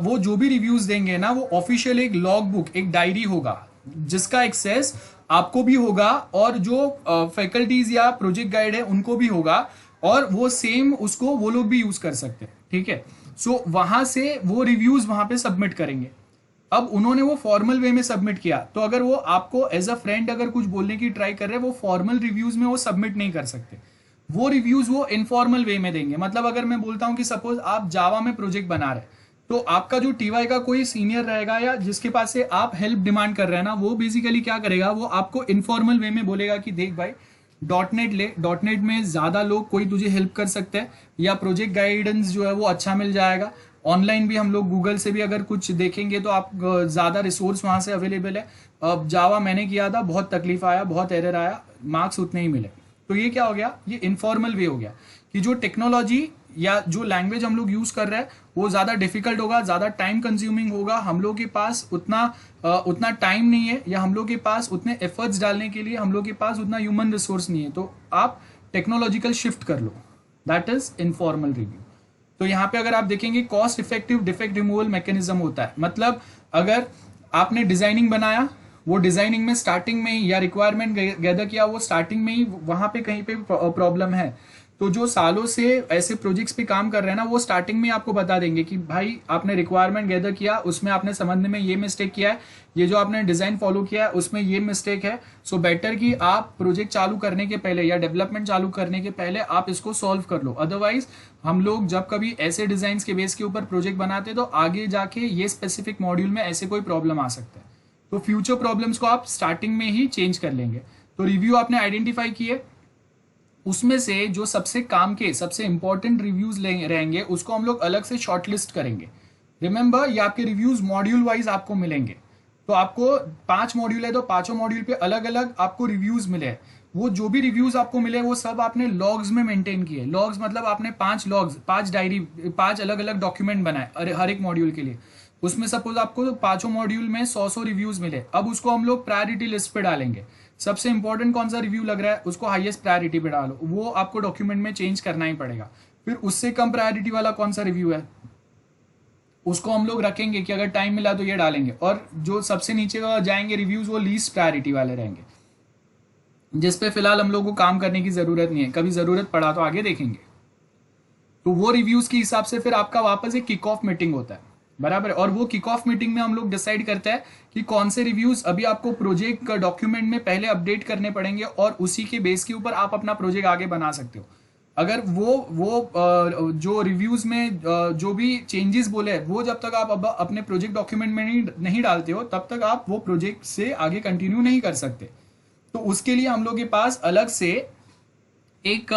वो जो भी रिव्यूज देंगे ना, वो ऑफिशियल एक लॉग बुक, एक डायरी होगा जिसका एक्सेस आपको भी होगा और जो फैकल्टीज या प्रोजेक्ट गाइड है उनको भी होगा, और वो सेम उसको वो लोग भी यूज कर सकते हैं। ठीक है, सो वहां से वो रिव्यूज वहां पे सबमिट करेंगे। अब उन्होंने वो फॉर्मल वे में सबमिट किया, तो अगर वो आपको एज अ फ्रेंड अगर कुछ बोलने की ट्राई कर रहे हैं, वो फॉर्मल रिव्यूज में वो सबमिट नहीं कर सकते, वो रिव्यूज वो इनफॉर्मल वे में देंगे। मतलब अगर मैं बोलता हूं कि सपोज आप जावा में प्रोजेक्ट बना रहे, तो आपका जो टीवाई का कोई सीनियर रहेगा या जिसके पास से आप हेल्प डिमांड कर रहे हैं ना, वो बेसिकली क्या करेगा, वो आपको इनफॉर्मल वे में बोलेगा कि देख भाई डॉटनेट ले, डॉटनेट में ज्यादा लोग कोई तुझे हेल्प कर सकते हैं, या प्रोजेक्ट गाइडेंस जो है वो अच्छा मिल जाएगा। ऑनलाइन भी हम लोग गूगल से भी अगर कुछ देखेंगे तो आप ज्यादा रिसोर्स वहां से अवेलेबल है। अब जावा मैंने किया था, बहुत तकलीफ आया, बहुत एरर आया, मार्क्स उतने ही मिले। तो ये क्या हो गया, ये इनफॉर्मल वे हो गया कि जो टेक्नोलॉजी या जो लैंग्वेज हम लोग यूज कर रहे हैं वो ज्यादा डिफिकल्ट होगा, ज्यादा टाइम कंज्यूमिंग होगा, हम लोग के पास उतना टाइम नहीं है, या हम लोग के पास उतने एफर्ट्स डालने के लिए हम लोग के पास उतना ह्यूमन रिसोर्स नहीं है, तो आप टेक्नोलॉजिकल शिफ्ट कर लो। That is informal review. तो यहाँ पे अगर आप देखेंगे cost effective defect removal mechanism होता है। मतलब अगर आपने डिजाइनिंग बनाया, वो डिजाइनिंग में स्टार्टिंग में ही, या रिक्वायरमेंट गैदर किया वो स्टार्टिंग में ही, वहां पे कहीं पे प्रॉब्लम है, तो जो सालों से ऐसे प्रोजेक्ट्स पे काम कर रहे हैं ना, वो स्टार्टिंग में आपको बता देंगे कि भाई आपने रिक्वायरमेंट गैदर किया, उसमें आपने समझने में ये मिस्टेक किया है, ये जो आपने डिजाइन फॉलो किया है उसमें ये मिस्टेक है। सो बेटर कि आप प्रोजेक्ट चालू करने के पहले या डेवलपमेंट चालू करने के पहले आप इसको सॉल्व कर लो। अदरवाइज हम लोग जब कभी ऐसे डिजाइन के बेस के ऊपर प्रोजेक्ट बनाते हैं तो आगे जाके ये स्पेसिफिक मॉड्यूल में ऐसे कोई प्रॉब्लम आ सकता है, तो फ्यूचर प्रॉब्लम्स को आप स्टार्टिंग में ही चेंज कर लेंगे। तो रिव्यू आपने आइडेंटिफाई किए, उसमें से जो सबसे काम के सबसे इंपॉर्टेंट रिव्यूज रहेंगे उसको हम लोग अलग से शॉर्टलिस्ट करेंगे। रिमेंबर, ये आपके रिव्यूज मॉड्यूल वाइज आपको मिलेंगे, तो आपको 5 मॉड्यूल है तो पांचों मॉड्यूल पे अलग अलग आपको रिव्यूज मिले। वो जो भी रिव्यूज आपको मिले वो सब आपने लॉग्स में मेंटेन किए। लॉग्स मतलब आपने 5 लॉग्स, 5 डायरी, 5 अलग अलग डॉक्यूमेंट बनाए हर एक मॉड्यूल के लिए। उसमें सपोज आपको पांचों मॉड्यूल में 100 रिव्यूज मिले, अब उसको हम लोग प्रायोरिटी लिस्ट पे डालेंगे। सबसे इंपॉर्टेंट कौन सा रिव्यू लग रहा है उसको हाईएस्ट प्रायोरिटी पे डालो, वो आपको डॉक्यूमेंट में चेंज करना ही पड़ेगा। फिर उससे कम प्रायोरिटी वाला कौन सा रिव्यू है उसको हम लोग रखेंगे कि अगर टाइम मिला तो ये डालेंगे, और जो सबसे नीचे जाएंगे रिव्यूज वो लीस्ट प्रायोरिटी वाले रहेंगे, जिसपे फिलहाल हम लोग को काम करने की जरूरत नहीं है, कभी जरूरत पड़ा तो आगे देखेंगे। तो वो रिव्यूज के हिसाब से फिर आपका वापस एक किक ऑफ मीटिंग होता है, बराबर। और वो किक ऑफ मीटिंग में हम लोग डिसाइड करते हैं कि कौन से रिव्यूज अभी आपको प्रोजेक्ट का डॉक्यूमेंट में पहले अपडेट करने पड़ेंगे, और उसी के बेस के ऊपर आप अपना प्रोजेक्ट आगे बना सकते हो। अगर जो रिव्यूज में जो भी चेंजेस बोले वो जब तक आप अब अपने प्रोजेक्ट डॉक्यूमेंट में नहीं डालते हो तब तक आप वो प्रोजेक्ट से आगे कंटिन्यू नहीं कर सकते। तो उसके लिए हम लोग के पास अलग से एक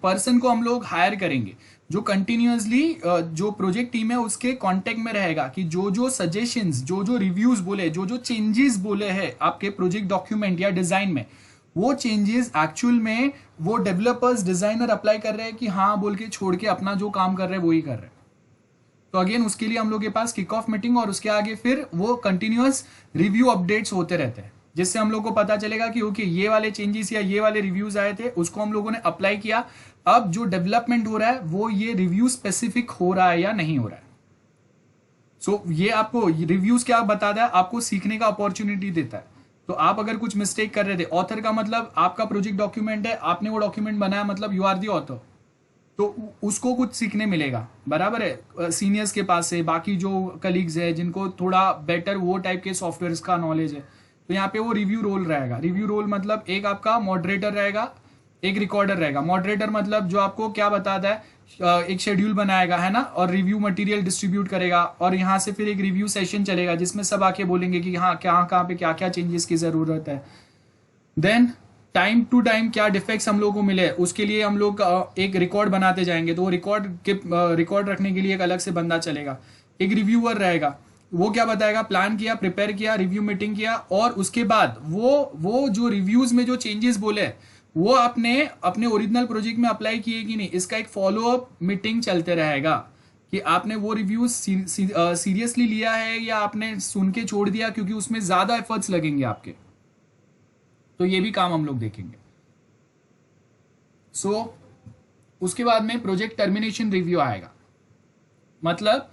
पर्सन को हम लोग हायर करेंगे जो कंटिन्यूअसली जो प्रोजेक्ट टीम है उसके कांटेक्ट में रहेगा कि जो जो सजेशंस, जो जो रिव्यूज बोले, जो जो चेंजेस बोले हैं आपके प्रोजेक्ट डॉक्यूमेंट या डिजाइन में, वो चेंजेस एक्चुअल में वो डेवलपर्स डिजाइनर अप्लाई कर रहे हैं कि हाँ बोल के छोड़ के अपना जो काम कर रहे हैं वो ही कर रहे हैं। तो अगेन उसके लिए हम लोग के पास किक ऑफ मीटिंग और उसके आगे फिर वो कंटिन्यूअस रिव्यू अपडेट्स होते रहते हैं, जिससे हम लोग को पता चलेगा कि ओके ये वाले चेंजेस या ये वाले रिव्यूज आए थे उसको हम लोगों ने अप्लाई किया, अब जो डेवलपमेंट हो रहा है वो ये रिव्यू स्पेसिफिक हो रहा है या नहीं हो रहा है। सो ये आपको रिव्यूज क्या बताता है, आपको सीखने का अपॉर्चुनिटी देता है। तो आप अगर कुछ मिस्टेक कर रहे थे, ऑथर का मतलब आपका प्रोजेक्ट डॉक्यूमेंट है, आपने वो डॉक्यूमेंट बनाया मतलब यू आर दी ऑथर, तो उसको कुछ सीखने मिलेगा, बराबर है, सीनियर्स के पास से, बाकी जो कलीग्स है जिनको थोड़ा बेटर वो टाइप के सॉफ्टवेयर का नॉलेज है। तो यहाँ पे वो रिव्यू रोल रहेगा। रिव्यू रोल मतलब एक आपका मॉडरेटर रहेगा, एक रिकॉर्डर रहेगा। मॉडरेटर मतलब जो आपको क्या बताता है, एक शेड्यूल बनाएगा है ना, और रिव्यू मटेरियल डिस्ट्रीब्यूट करेगा, और यहाँ से फिर एक रिव्यू सेशन चलेगा जिसमें सब आके बोलेंगे कि हाँ क्या कहाँ पे क्या क्या चेंजेस की जरूरत है। देन टाइम टू टाइम क्या डिफेक्ट्स हम लोग को मिले उसके लिए हम लोग एक रिकॉर्ड बनाते जाएंगे। तो वो रिकॉर्ड रखने के लिए एक अलग से बंदा चलेगा। एक रिव्यूअर रहेगा, वो क्या बताएगा, प्लान किया, प्रिपेयर किया, रिव्यू मीटिंग किया, और उसके बाद वो जो रिव्यूज में जो चेंजेस बोले वो आपने अपने ओरिजिनल प्रोजेक्ट में अप्लाई किए कि नहीं, इसका एक फॉलो अप मीटिंग चलते रहेगा कि आपने वो रिव्यूज सीरियसली लिया है या आपने सुन के छोड़ दिया क्योंकि उसमें ज्यादा एफर्ट्स लगेंगे आपके। तो ये भी काम हम लोग देखेंगे। उसके बाद में प्रोजेक्ट टर्मिनेशन रिव्यू आएगा, मतलब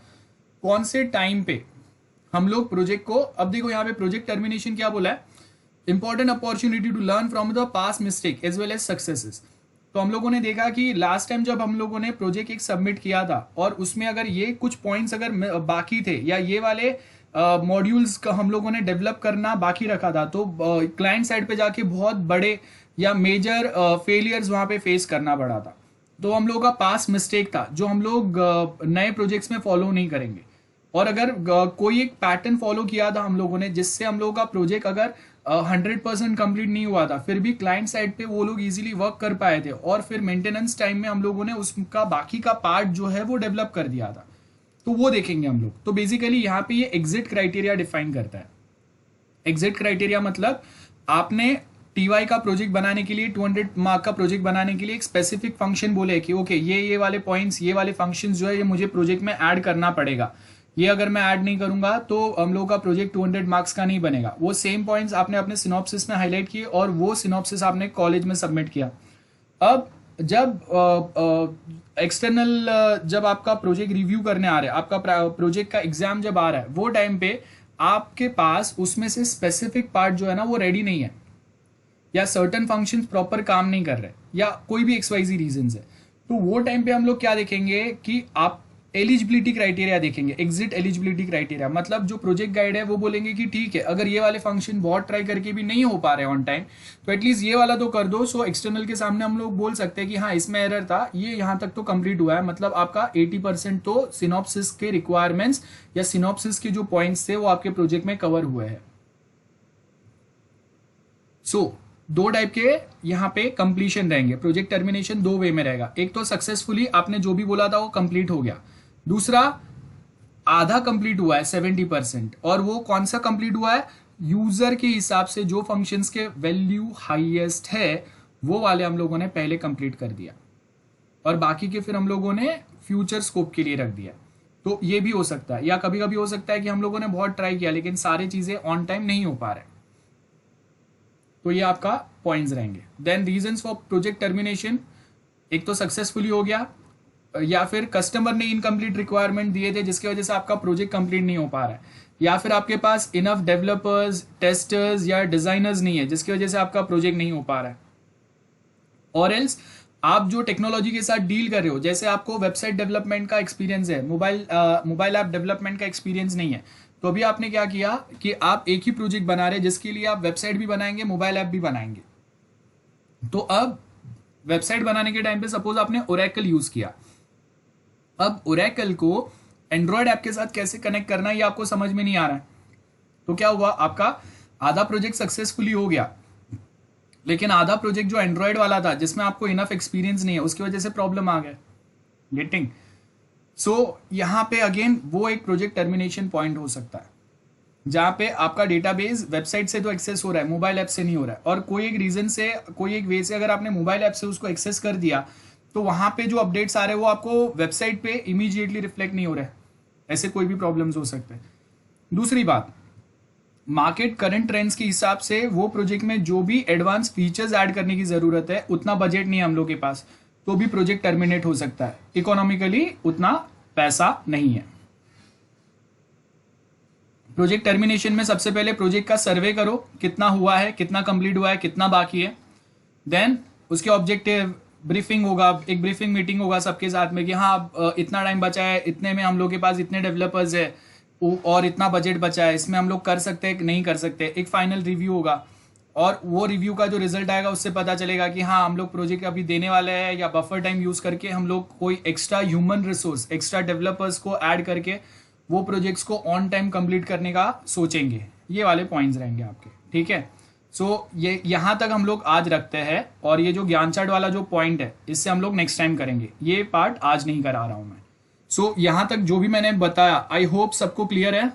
कौन से टाइम पे हम लोग प्रोजेक्ट को, अब देखो यहाँ पे प्रोजेक्ट टर्मिनेशन क्या बोला है, important opportunity to learn from the past mistake as well as successes. तो हम लोगों ने देखा कि लास्ट टाइम जब हम लोगों ने प्रोजेक्ट एक सबमिट किया था और उसमें अगर ये कुछ पॉइंट्स अगर बाकी थे या ये वाले मॉड्यूल्स का हम लोगों ने डेवलप करना बाकी रखा था, तो क्लाइंट साइड पे जाके बहुत बड़े या मेजर फेलियर्स वहां पे फेस करना पड़ा था। तो हम लोगों का पास्ट मिस्टेक था जो हम लोग नए प्रोजेक्ट्स में फॉलो नहीं करेंगे। और अगर कोई एक पैटर्न फॉलो किया था हम लोगों ने जिससे हम लोगों का प्रोजेक्ट अगर 100% कंप्लीट नहीं हुआ था, फिर भी क्लाइंट साइड पे वो लोग इजीली वर्क कर पाए थे और फिर मेंटेनेंस टाइम में हम लोगों ने उसका बाकी का पार्ट जो है वो डेवलप कर दिया था, तो वो देखेंगे हम लोग। तो बेसिकली यहाँ पे ये एग्जिट क्राइटेरिया डिफाइन करता है। एग्जिट क्राइटेरिया मतलब आपने टीवाई का प्रोजेक्ट बनाने के लिए 200 मार्क का प्रोजेक्ट बनाने के लिए एक स्पेसिफिक फंक्शन बोले कि ओके ये वाले पॉइंट्स, ये वाले फंक्शंस जो है ये मुझे प्रोजेक्ट में ऐड करना पड़ेगा, ये अगर मैं ऐड नहीं करूंगा तो हम लोगों का प्रोजेक्ट 200 मार्क्स का नहीं बनेगा। वो सेम पॉइंट्स आपने अपने सिनॉप्सिस में हाईलाइट किए और वो सिनॉप्सिस आपने कॉलेज में सबमिट किया। अब जब एक्सटर्नल जब आपका प्रोजेक्ट रिव्यू करने आ रहा है, आपका प्रोजेक्ट का एग्जाम जब आ रहा है, वो टाइम पे आपके पास उसमें से स्पेसिफिक पार्ट जो है ना वो रेडी नहीं है, या सर्टन फंक्शंस प्रॉपर काम नहीं कर रहे, या कोई भी XYZ रीजंस है, तो वो टाइम पे हम लोग क्या देखेंगे कि आप एलिजिबिलिटी क्राइटेरिया देखेंगे। एग्जिट एलिजिबिलिटी क्राइटेरिया मतलब जो प्रोजेक्ट गाइड है वो बोलेंगे कि ठीक है अगर ये वाले फंक्शन बहुत ट्राई करके भी नहीं हो पा रहे ऑन टाइम तो एटलीस्ट ये वाला तो कर दो। सो एक्सटर्नल के सामने हम लोग बोल सकते हैं कि हाँ इसमें एरर था, ये यहाँ तक तो कंप्लीट हुआ है, मतलब आपका 80% तो सिनॉप्सिस के रिक्वायरमेंट्स या सिनॉप्सिस के जो पॉइंट्स थे वो आपके प्रोजेक्ट में कवर हुए हैं। दो टाइप के यहाँ पे कंप्लीशन रहेंगे। प्रोजेक्ट टर्मिनेशन दो वे में रहेगा, एक तो सक्सेसफुली आपने जो भी बोला था वो कंप्लीट हो गया, दूसरा आधा कंप्लीट हुआ है 70%, और वो कौन सा कंप्लीट हुआ है, यूजर के हिसाब से जो फंक्शंस के वैल्यू हाईएस्ट है वो वाले हम लोगों ने पहले कंप्लीट कर दिया और बाकी के फिर हम लोगों ने फ्यूचर स्कोप के लिए रख दिया। तो ये भी हो सकता है, या कभी कभी हो सकता है कि हम लोगों ने बहुत ट्राई किया लेकिन सारी चीजें ऑन टाइम नहीं हो पा रहे, तो ये आपका पॉइंट्स रहेंगे। Then reasons for project termination, एक तो सक्सेसफुली हो गया, या फिर कस्टमर ने इनकम्प्लीट रिक्वायरमेंट दिए थे जिसकी वजह से आपका प्रोजेक्ट कंप्लीट नहीं हो पा रहा है, या फिर आपके पास इनफ डेवलपर्स, टेस्टर्स या डिजाइनर्स नहीं है जिसकी वजह से आपका प्रोजेक्ट नहीं हो पा रहा है, और एल्स आप जो टेक्नोलॉजी के साथ डील कर रहे हो, जैसे आपको वेबसाइट डेवलपमेंट का एक्सपीरियंस है, मोबाइल ऐप डेवलपमेंट का एक्सपीरियंस नहीं है, तो अभी आपने क्या किया कि आप एक ही प्रोजेक्ट बना रहे हैं जिसके लिए आप वेबसाइट भी बनाएंगे, मोबाइल ऐप भी बनाएंगे। तो अब वेबसाइट बनाने के टाइम पे सपोज आपने ओरेकल यूज किया, अब ओरेकल को एंड्रॉयड ऐप के साथ कैसे कनेक्ट करना है ये आपको समझ में नहीं आ रहा है, तो क्या हुआ, आपका आधा प्रोजेक्ट सक्सेसफुली हो गया, लेकिन आधा प्रोजेक्ट जो एंड्रॉयड वाला था जिसमें आपको इनफ एक्सपीरियंस नहीं है, उसकी वजह से प्रॉब्लम आ गया। गेटिंग? सो यहां पे अगेन वो एक प्रोजेक्ट टर्मिनेशन पॉइंट हो सकता है, जहां पे आपका डेटाबेस वेबसाइट से तो एक्सेस हो रहा है, मोबाइल ऐप से नहीं हो रहा है, और कोई एक रीजन से, कोई एक वे से अगर आपने मोबाइल ऐप से उसको एक्सेस कर दिया तो वहां पे जो अपडेट्स आ रहे हैं वो आपको वेबसाइट पे इमीडिएटली रिफ्लेक्ट नहीं हो रहा है। ऐसे कोई भी प्रॉब्लम्स हो सकते हैं। दूसरी बात, मार्केट करंट ट्रेंड्स के हिसाब से वो प्रोजेक्ट में जो भी एडवांस फीचर्स ऐड करने की जरूरत है उतना बजट नहीं है हम लोग के पास, तो भी प्रोजेक्ट टर्मिनेट हो सकता है। इकोनॉमिकली उतना पैसा नहीं है। प्रोजेक्ट टर्मिनेशन में सबसे पहले प्रोजेक्ट का सर्वे करो, कितना हुआ है, कितना कंप्लीट हुआ है, कितना बाकी है। देन उसके ऑब्जेक्टिव ब्रीफिंग होगा, एक ब्रीफिंग मीटिंग होगा सबके साथ में कि हाँ इतना टाइम बचा है, इतने में हम लोग के पास इतने डेवलपर्स है और इतना बजट बचा है, इसमें हम लोग कर सकते हैं कि नहीं कर सकते। एक फाइनल रिव्यू होगा और वो रिव्यू का जो रिजल्ट आएगा उससे पता चलेगा कि हाँ हम लोग प्रोजेक्ट अभी देने वाले हैं या बफर टाइम यूज करके हम लोग कोई extra human resource, extra developers को ऐड करके वो प्रोजेक्ट्स को ऑन टाइम कंप्लीट करने का सोचेंगे। ये वाले पॉइंट्स रहेंगे आपके, ठीक है। सो ये यहाँ तक हम लोग आज रखते हैं, और ये जो ज्ञान चार्ट वाला जो पॉइंट है इससे हम लोग नेक्स्ट टाइम करेंगे, ये पार्ट आज नहीं करा रहा हूँ मैं। सो यहाँ तक जो भी मैंने बताया आई होप सबको क्लियर है।